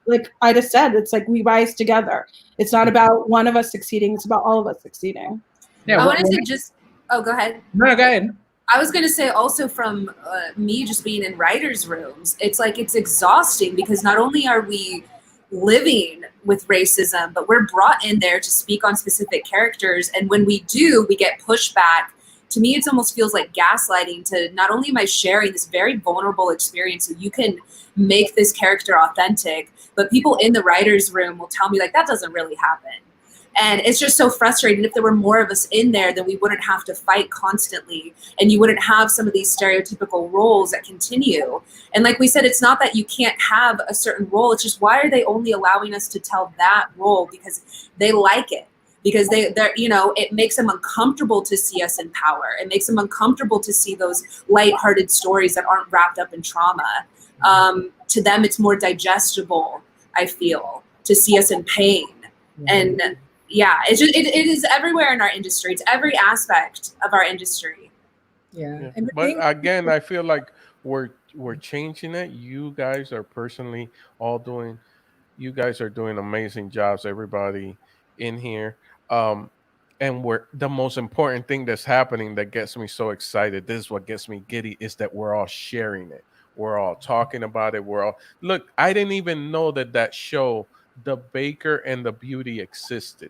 like Aida said, it's like we rise together. It's not about one of us succeeding, it's about all of us succeeding. Yeah, I wanted to just go ahead. No, go ahead. I was going to say also from me just being in writers' rooms, it's like it's exhausting, because not only are we living with racism, but we're brought in there to speak on specific characters. And when we do, we get pushback to me, it almost feels like gaslighting. To not only am I sharing this very vulnerable experience so you can make this character authentic, but people in the writer's room will tell me like, that doesn't really happen. And it's just so frustrating. If there were more of us in there, then we wouldn't have to fight constantly, and you wouldn't have some of these stereotypical roles that continue. And like we said, it's not that you can't have a certain role. It's just, why are they only allowing us to tell that role? Because they like it. Because they're, you know, it makes them uncomfortable to see us in power. It makes them uncomfortable to see those lighthearted stories that aren't wrapped up in trauma. To them, it's more digestible, I feel, to see us in pain. And yeah, it's just, it is everywhere in our industry. It's every aspect of our industry. Yeah. But again, I feel like we're changing it. You guys are personally all doing, you guys are doing amazing jobs, everybody in here. And the most important thing that's happening that gets me so excited, this is what gets me giddy, is that we're all sharing it. We're all talking about it. Look, I didn't even know that show, The Baker and the Beauty, existed.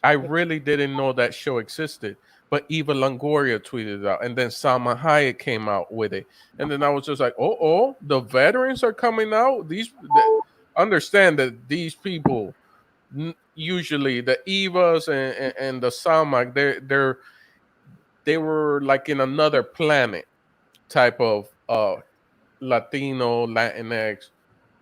I really didn't know that show existed, but Eva Longoria tweeted it out, and then Salma Hayek came out with it, and then I was just like, "Oh, the veterans are coming out." Understand that these people, usually the Evas and the Salma, they were like in another planet type of Latino, Latinx.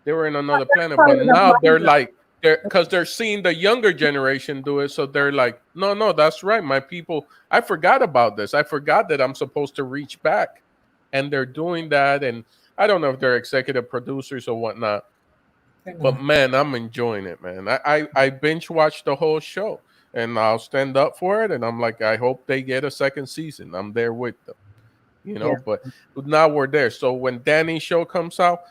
They were in another planet, but now they're like, because they're seeing the younger generation do it, so they're like, no, that's right, my people. I forgot about this. I forgot that I'm supposed to reach back, and they're doing that. And I don't know if they're executive producers or whatnot, but man, I'm enjoying it, man. I binge watched the whole show, and I'll stand up for it. And I'm like, I hope they get a second season. I'm there with them, you know. But now we're there. So when Dani's show comes out,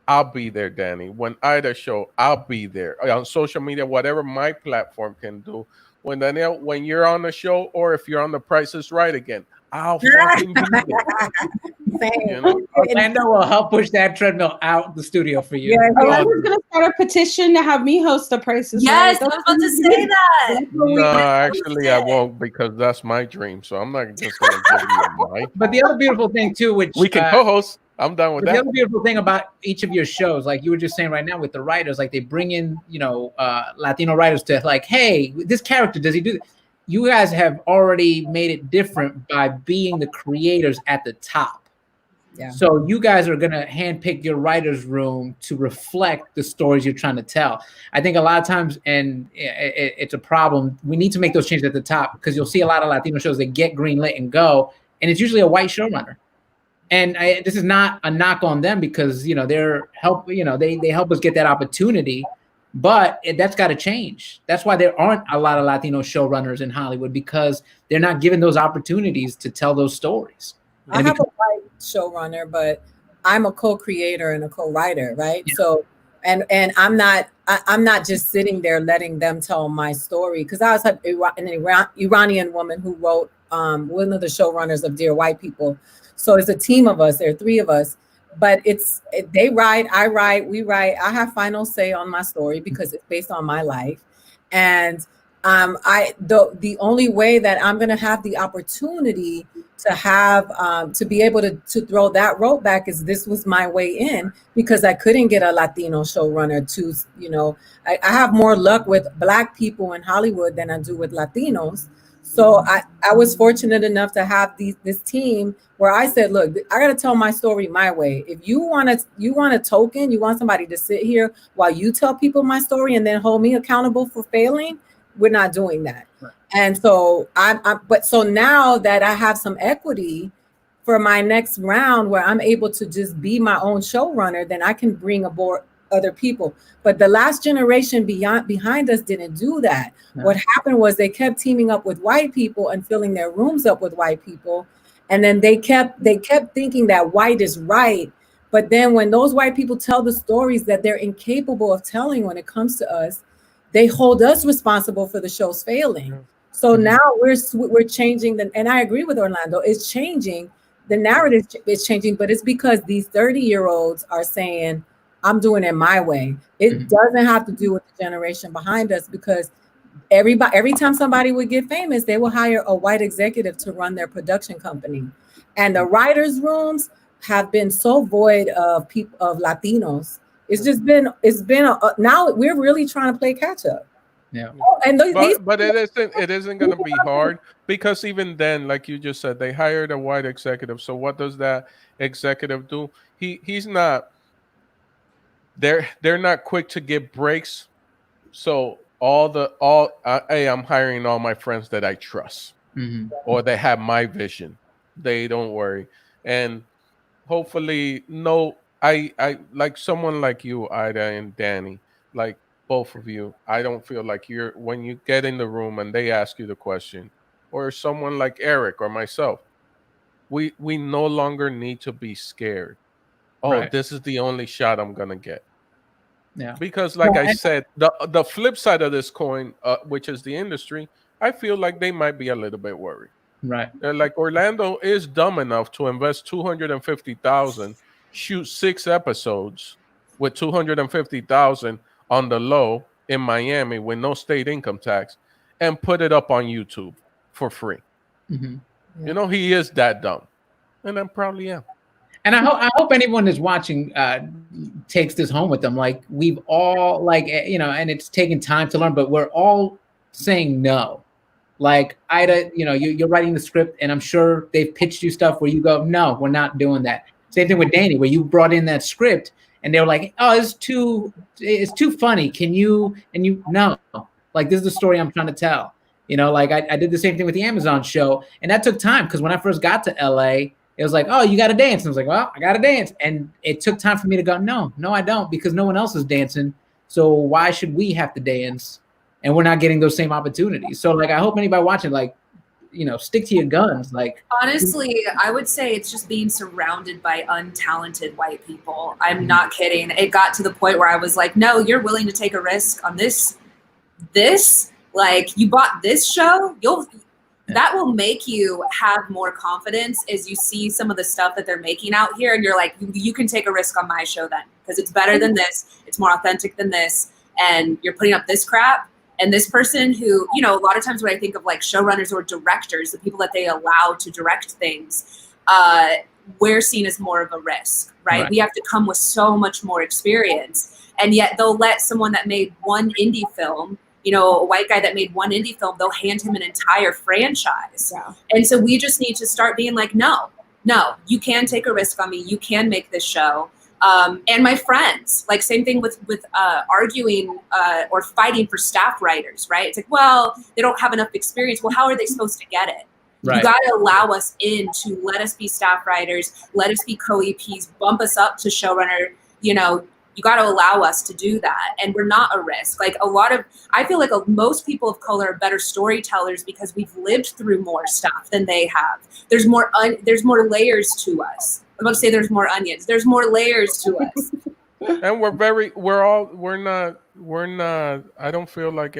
I'll be there, Dani. When Aida show, I'll be there on social media, whatever my platform can do. When Danielle, when you're on the show, or if you're on The Price is Right again, I'll fucking be there. You know? Orlando will help push that treadmill out the studio for you. Yeah, I was going to start a petition to have me host The Price is Right. Yes, I was about to say that. No, actually, I won't, because that's my dream. So I'm not just going to give you a mic. But the other beautiful thing too, which we can co-host. I'm done with that. The other beautiful thing about each of your shows, like you were just saying right now with the writers, like they bring in, Latino writers to like, hey, this character, does he do? You guys have already made it different by being the creators at the top. Yeah. So you guys are going to handpick your writer's room to reflect the stories you're trying to tell. I think a lot of times, and it's a problem, we need to make those changes at the top, because you'll see a lot of Latino shows that get greenlit and go, and it's usually a white showrunner. And this is not a knock on them, because they help us get that opportunity, but that's got to change. That's why there aren't a lot of Latino showrunners in Hollywood, because they're not given those opportunities to tell those stories. I have a white showrunner, but I'm a co-creator and a co-writer, right? Yeah. So, and I'm not just sitting there letting them tell my story, because I was an Iranian woman who wrote one of the showrunners of Dear White People. So it's a team of us. There are three of us, but they write, I write, we write. I have final say on my story because it's based on my life. And the only way that I'm going to have the opportunity to have to be able to throw that rope back is this was my way in, because I couldn't get a Latino showrunner to, I have more luck with Black people in Hollywood than I do with Latinos. So I was fortunate enough to have this team where I said, look, I got to tell my story my way. If you want a token, you want somebody to sit here while you tell people my story and then hold me accountable for failing, we're not doing that. Right. And so so now that I have some equity for my next round where I'm able to just be my own showrunner, then I can bring aboard other people. But the last generation behind us didn't do that. No. What happened was they kept teaming up with white people and filling their rooms up with white people. And then they kept thinking that white is right. But then when those white people tell the stories that they're incapable of telling when it comes to us, they hold us responsible for the show's failing. Mm-hmm. So now we're changing and I agree with Orlando, it's changing. The narrative is changing, but it's because these 30-year-olds are saying, I'm doing it my way. It doesn't have to do with the generation behind us, because every time somebody would get famous, they will hire a white executive to run their production company. And the writers' rooms have been so void of people, of Latinos. It's been now we're really trying to play catch up. Yeah. And but it isn't going to be hard, because even then, like you just said, they hired a white executive. So what does that executive do? He's not. They're not quick to give breaks. So hey, I'm hiring all my friends that I trust, or they have my vision. They don't worry, and hopefully, no. I like someone like you, Ida and Dani, like both of you. I don't feel like when you get in the room and they ask you the question, or someone like Erik or myself, we no longer need to be scared. Oh, Right. this is the only shot I'm gonna get. Yeah. Because like I said, the flip side of this coin, which is the industry, I feel like they might be a little bit worried. Right. They're like, Orlando is dumb enough to invest $250,000, shoot 6 episodes with $250,000 on the low in Miami with no state income tax, and put it up on YouTube for free. You know, he is that dumb, and I probably am. And I hope anyone that's watching takes this home with them. Like, we've all, like, you know, and it's taken time to learn, but we're all saying no. Like, Ida, you know, you're writing the script, and I'm sure they've pitched you stuff where you go, no, we're not doing that. Same thing with Dani, where you brought in that script, and they were like, oh, it's too funny. Can you? And you, no, like, this is the story I'm trying to tell. You know, like I did the same thing with the Amazon show, and that took time, because when I first got to LA, it was like, oh, you got to dance. And I was like, well, I got to dance. And it took time for me to go, no, I don't, because no one else is dancing. So why should we have to dance? And we're not getting those same opportunities. So, like, I hope anybody watching, like, you know, stick to your guns. Like, honestly, I would say it's just being surrounded by untalented white people. I'm not kidding. It got to the point where I was like, no, you're willing to take a risk on this, like, you bought this show, that will make you have more confidence as you see some of the stuff that they're making out here. And you're like, you can take a risk on my show then, because it's better than this. It's more authentic than this. And you're putting up this crap. And this person who, you know, a lot of times when I think of like showrunners or directors, the people that they allow to direct things, we're seen as more of a risk, right? We have to come with so much more experience. And yet they'll let someone that made one indie film, you know, a white guy that made one indie film, they'll hand him an entire franchise. Yeah. And so we just need to start being like, no, you can take a risk on me. You can make this show. And my friends, like, same thing with arguing or fighting for staff writers, right? It's like, well, they don't have enough experience. Well, how are they supposed to get it? Right. You got to allow us in to let us be staff writers, let us be co-EPs, bump us up to showrunner. You know, you got to allow us to do that. And we're not a risk. Like, I feel like most people of color are better storytellers because we've lived through more stuff than they have. There's more layers to us. I'm about to say there's more onions. There's more layers to us. And we're not, I don't feel like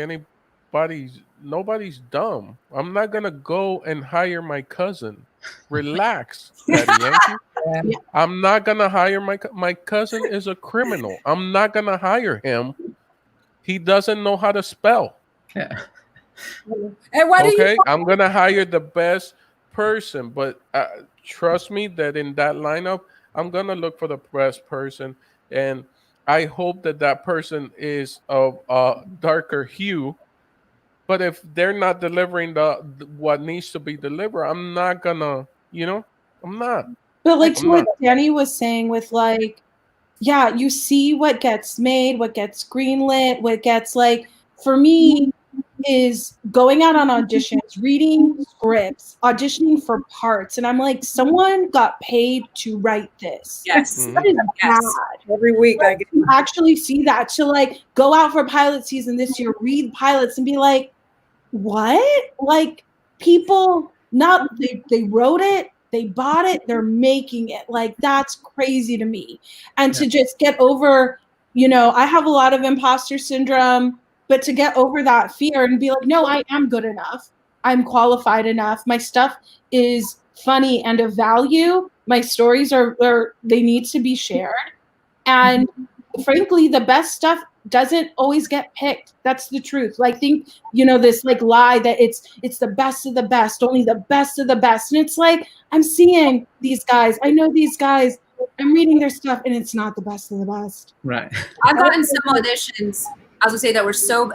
nobody's dumb. I'm not going to go and hire my cousin. Relax, Daddy Yankee. I'm not going to hire my cousin is a criminal. I'm not going to hire him. He doesn't know how to spell. Yeah. And why do you? I'm going to hire the best person, but trust me that in that lineup, I'm going to look for the best person. And I hope that person is of a darker hue. But if they're not delivering what needs to be delivered, I'm not going to, I'm not. But like to what Dani was saying with like, yeah, you see what gets made, what gets greenlit, what gets like, for me, is going out on auditions, reading scripts, auditioning for parts. And I'm like, someone got paid to write this. Yes. That is bad. Every week I get to actually see that, to like go out for pilot season this year, read pilots and be like, what? Like, people, they wrote it, they bought it, they're making it. Like, that's crazy to me. And to just get over, I have a lot of imposter syndrome. But to get over that fear and be like, no, I am good enough. I'm qualified enough. My stuff is funny and of value. My stories they need to be shared. And frankly, the best stuff doesn't always get picked. That's the truth. Like, think, you know, this like lie that it's the best of the best, only the best of the best. And it's like, I'm seeing these guys. I know these guys. I'm reading their stuff, and it's not the best of the best. Right. I've gotten some auditions. I was gonna say that were so.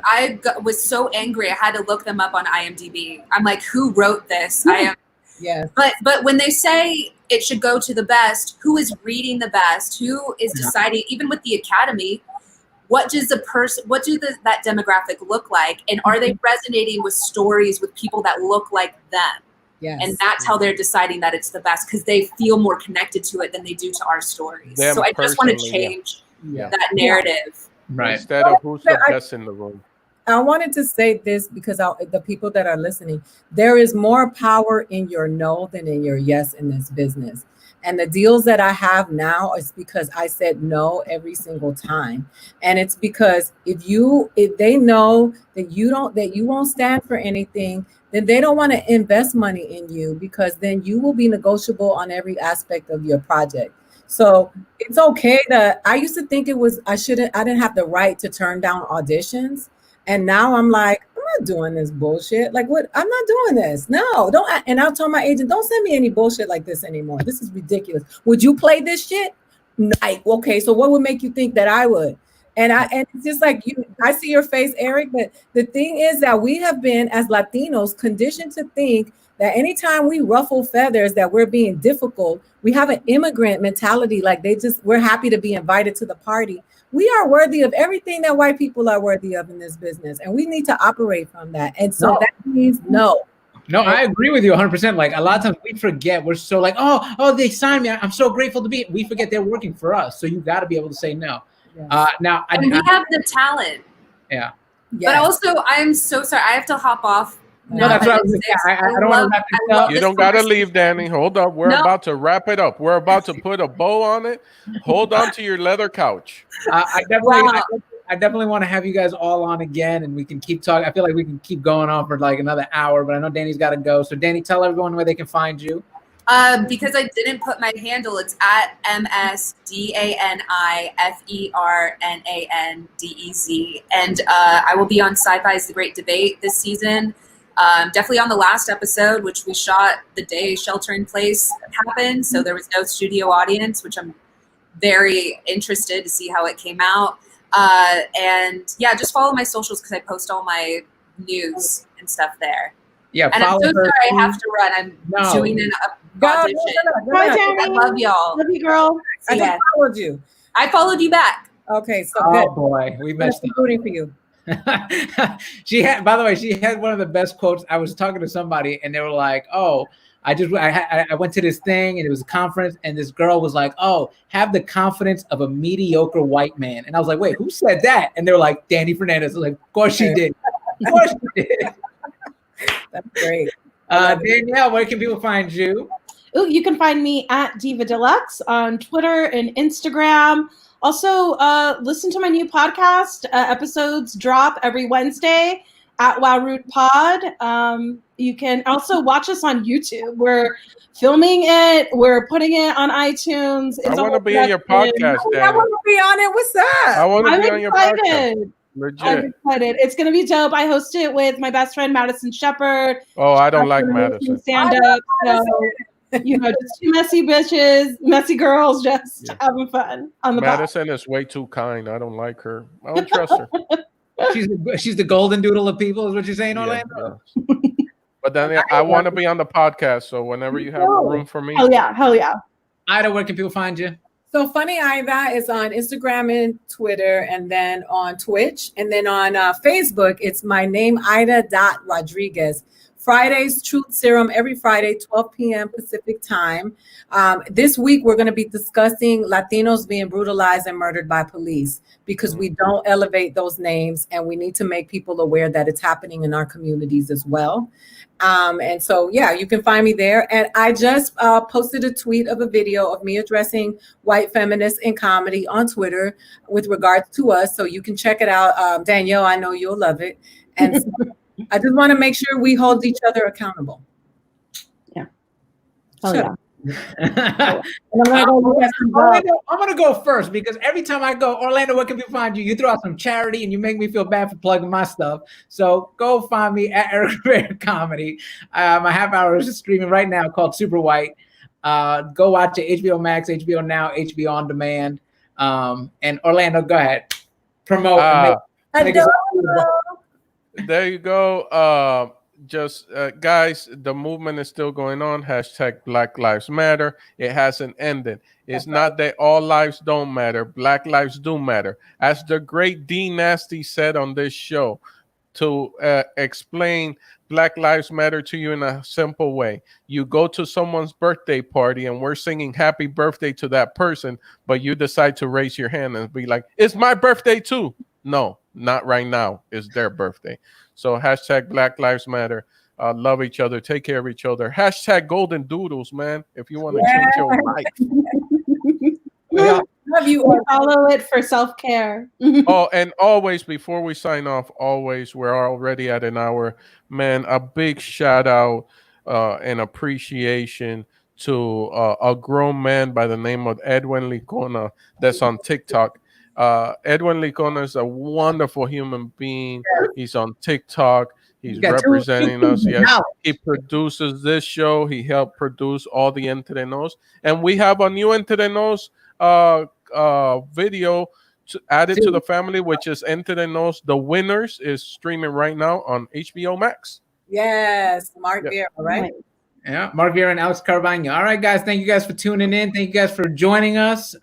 Was so angry. I had to look them up on IMDb. I'm like, who wrote this? I am. Yes. But when they say it should go to the best, who is reading the best? Who is deciding? Even with the Academy, what does that demographic look like, and are they resonating with stories with people that look like them? Yes. And that's how they're deciding that it's the best, because they feel more connected to it than they do to our stories. Them so I just want to personally, change that narrative. Right. Instead of who's the best in the room. I wanted to say this because the people that are listening, there is more power in your no than in your yes in this business. And the deals that I have now is because I said no every single time. And it's because if they know that you won't stand for anything, then they don't want to invest money in you, because then you will be negotiable on every aspect of your project. So it's okay I used to think I didn't have the right to turn down auditions. And now I'm like, I'm not doing this bullshit. Like, what? I'm not doing this. No, don't. And I'll tell my agent, don't send me any bullshit like this anymore. This is ridiculous. Would you play this shit? Like, okay, so what would make you think that I would? And it's just like I see your face, Erik. But the thing is that we have been, as Latinos, conditioned to think that anytime we ruffle feathers, that we're being difficult. We have an immigrant mentality. Like, we're happy to be invited to the party. We are worthy of everything that white people are worthy of in this business. And we need to operate from that. And so that means no. No, I agree with you 100%. Like, a lot of times we forget. We're so like, oh, they signed me. I'm so grateful to be. We forget they're working for us. So you got to be able to say no. Yes. Now, we have the talent. Yeah. Yes. But also, I am so sorry. I have to hop off. No, that's what I was saying. I don't want to wrap this up. You don't got to leave, Dani. Hold up. We're about to wrap it up. We're about to put a bow on it. Hold on to your leather couch. I definitely want to have you guys all on again, and we can keep talking. I feel like we can keep going on for like another hour, but I know Dani's got to go. So, Dani, tell everyone where they can find you. Because I didn't put my handle, it's at MSDANIFERNANDEZ. And I will be on Sci-Fi's The Great Debate this season. Definitely on the last episode, which we shot the day Shelter in Place happened. So there was no studio audience, which I'm very interested to see how it came out. And yeah, just follow my socials because I post all my news and stuff there. Yeah, and I'm so sorry I have to run. I'm doing an audition. Bye, Dani. I love y'all. Love you, girl. I just followed you. I followed you back. Okay, so good. Oh boy, we messed up. Rooting for you. She had, by the way, she had one of the best quotes. I was talking to somebody and they were like, "Oh, I went to this thing and it was a conference and this girl was like, oh, have the confidence of a mediocre white man." And I was like, wait, who said that? And they were like, Dani Fernandez. I was like, of course she did. Of course she did. That's great. Danielle, where can people find you? Ooh, you can find me at Diva Deluxe on Twitter and Instagram. Also, listen to my new podcast. Episodes drop every Wednesday at WowRoot Pod. You can also watch us on YouTube. We're filming it. We're putting it on iTunes. I want to be on your podcast, Dani. I want to be on it. What's up? I want to be on your podcast. Legit. I'm excited. It's going to be dope. I host it with my best friend, Madison Shepard. Oh, I don't like Madison. Stand up. So, you know, just two messy bitches, messy girls, just having fun on the Madison is way too kind. I don't like her. I don't trust her. She's the golden doodle of people, is what you're saying, Orlando? Yeah. But then I want to be on the podcast, so whenever you have room for me. Hell yeah. Aida, where can people find you? So Funny Aida is on Instagram and Twitter, and then on Twitch, and then on Facebook, it's my name, Aida.Rodriguez. Fridays, Truth Serum, every Friday, 12 p.m. Pacific time. This week, we're going to be discussing Latinos being brutalized and murdered by police, because we don't elevate those names, and we need to make people aware that it's happening in our communities as well. And so, yeah, you can find me there. And I just posted a tweet of a video of me addressing white feminists in comedy on Twitter with regards to us. So you can check it out. Danielle, I know you'll love it. And so I just want to make sure we hold each other accountable. Yeah. Oh, yeah. And I'm gonna go look at some girls. Orlando, I'm gonna go first because every time I go, Orlando, where can we find you? You throw out some charity and you make me feel bad for plugging my stuff. So go find me at Erik Rivera Comedy. My half hour is streaming right now called Super White. Go watch it. HBO Max, HBO Now, HBO On Demand. And Orlando, go ahead. Promote. And make there you go. Guys, the movement is still going on. Hashtag Black Lives Matter. It hasn't ended. It's not that all lives don't matter. Black lives do matter. As the great D Nasty said on this show, to explain Black Lives Matter to you in a simple way. You go to someone's birthday party and we're singing happy birthday to that person, but you decide to raise your hand and be like, it's my birthday too. No, not right now. It's their birthday. So hashtag Black Lives Matter. Love each other. Take care of each other. Hashtag Golden Doodles, man. If you want to change your life. Love you. Follow it for self-care. Oh, and always, before we sign off, we're already at an hour. Man, a big shout out and appreciation to a grown man by the name of Edwin Licona that's on TikTok. Edwin Licona is a wonderful human being. He's on TikTok. He's representing us. Yes, he produces this show. He helped produce all the Entre Nos. And we have a new Entre Nos video added to the family, which is Entre Nos. The Winners is streaming right now on HBO Max. Yes, Mark Vieira, right? Yeah, Mark Vieira and Alex Carvajal. All right, guys. Thank you guys for tuning in. Thank you guys for joining us.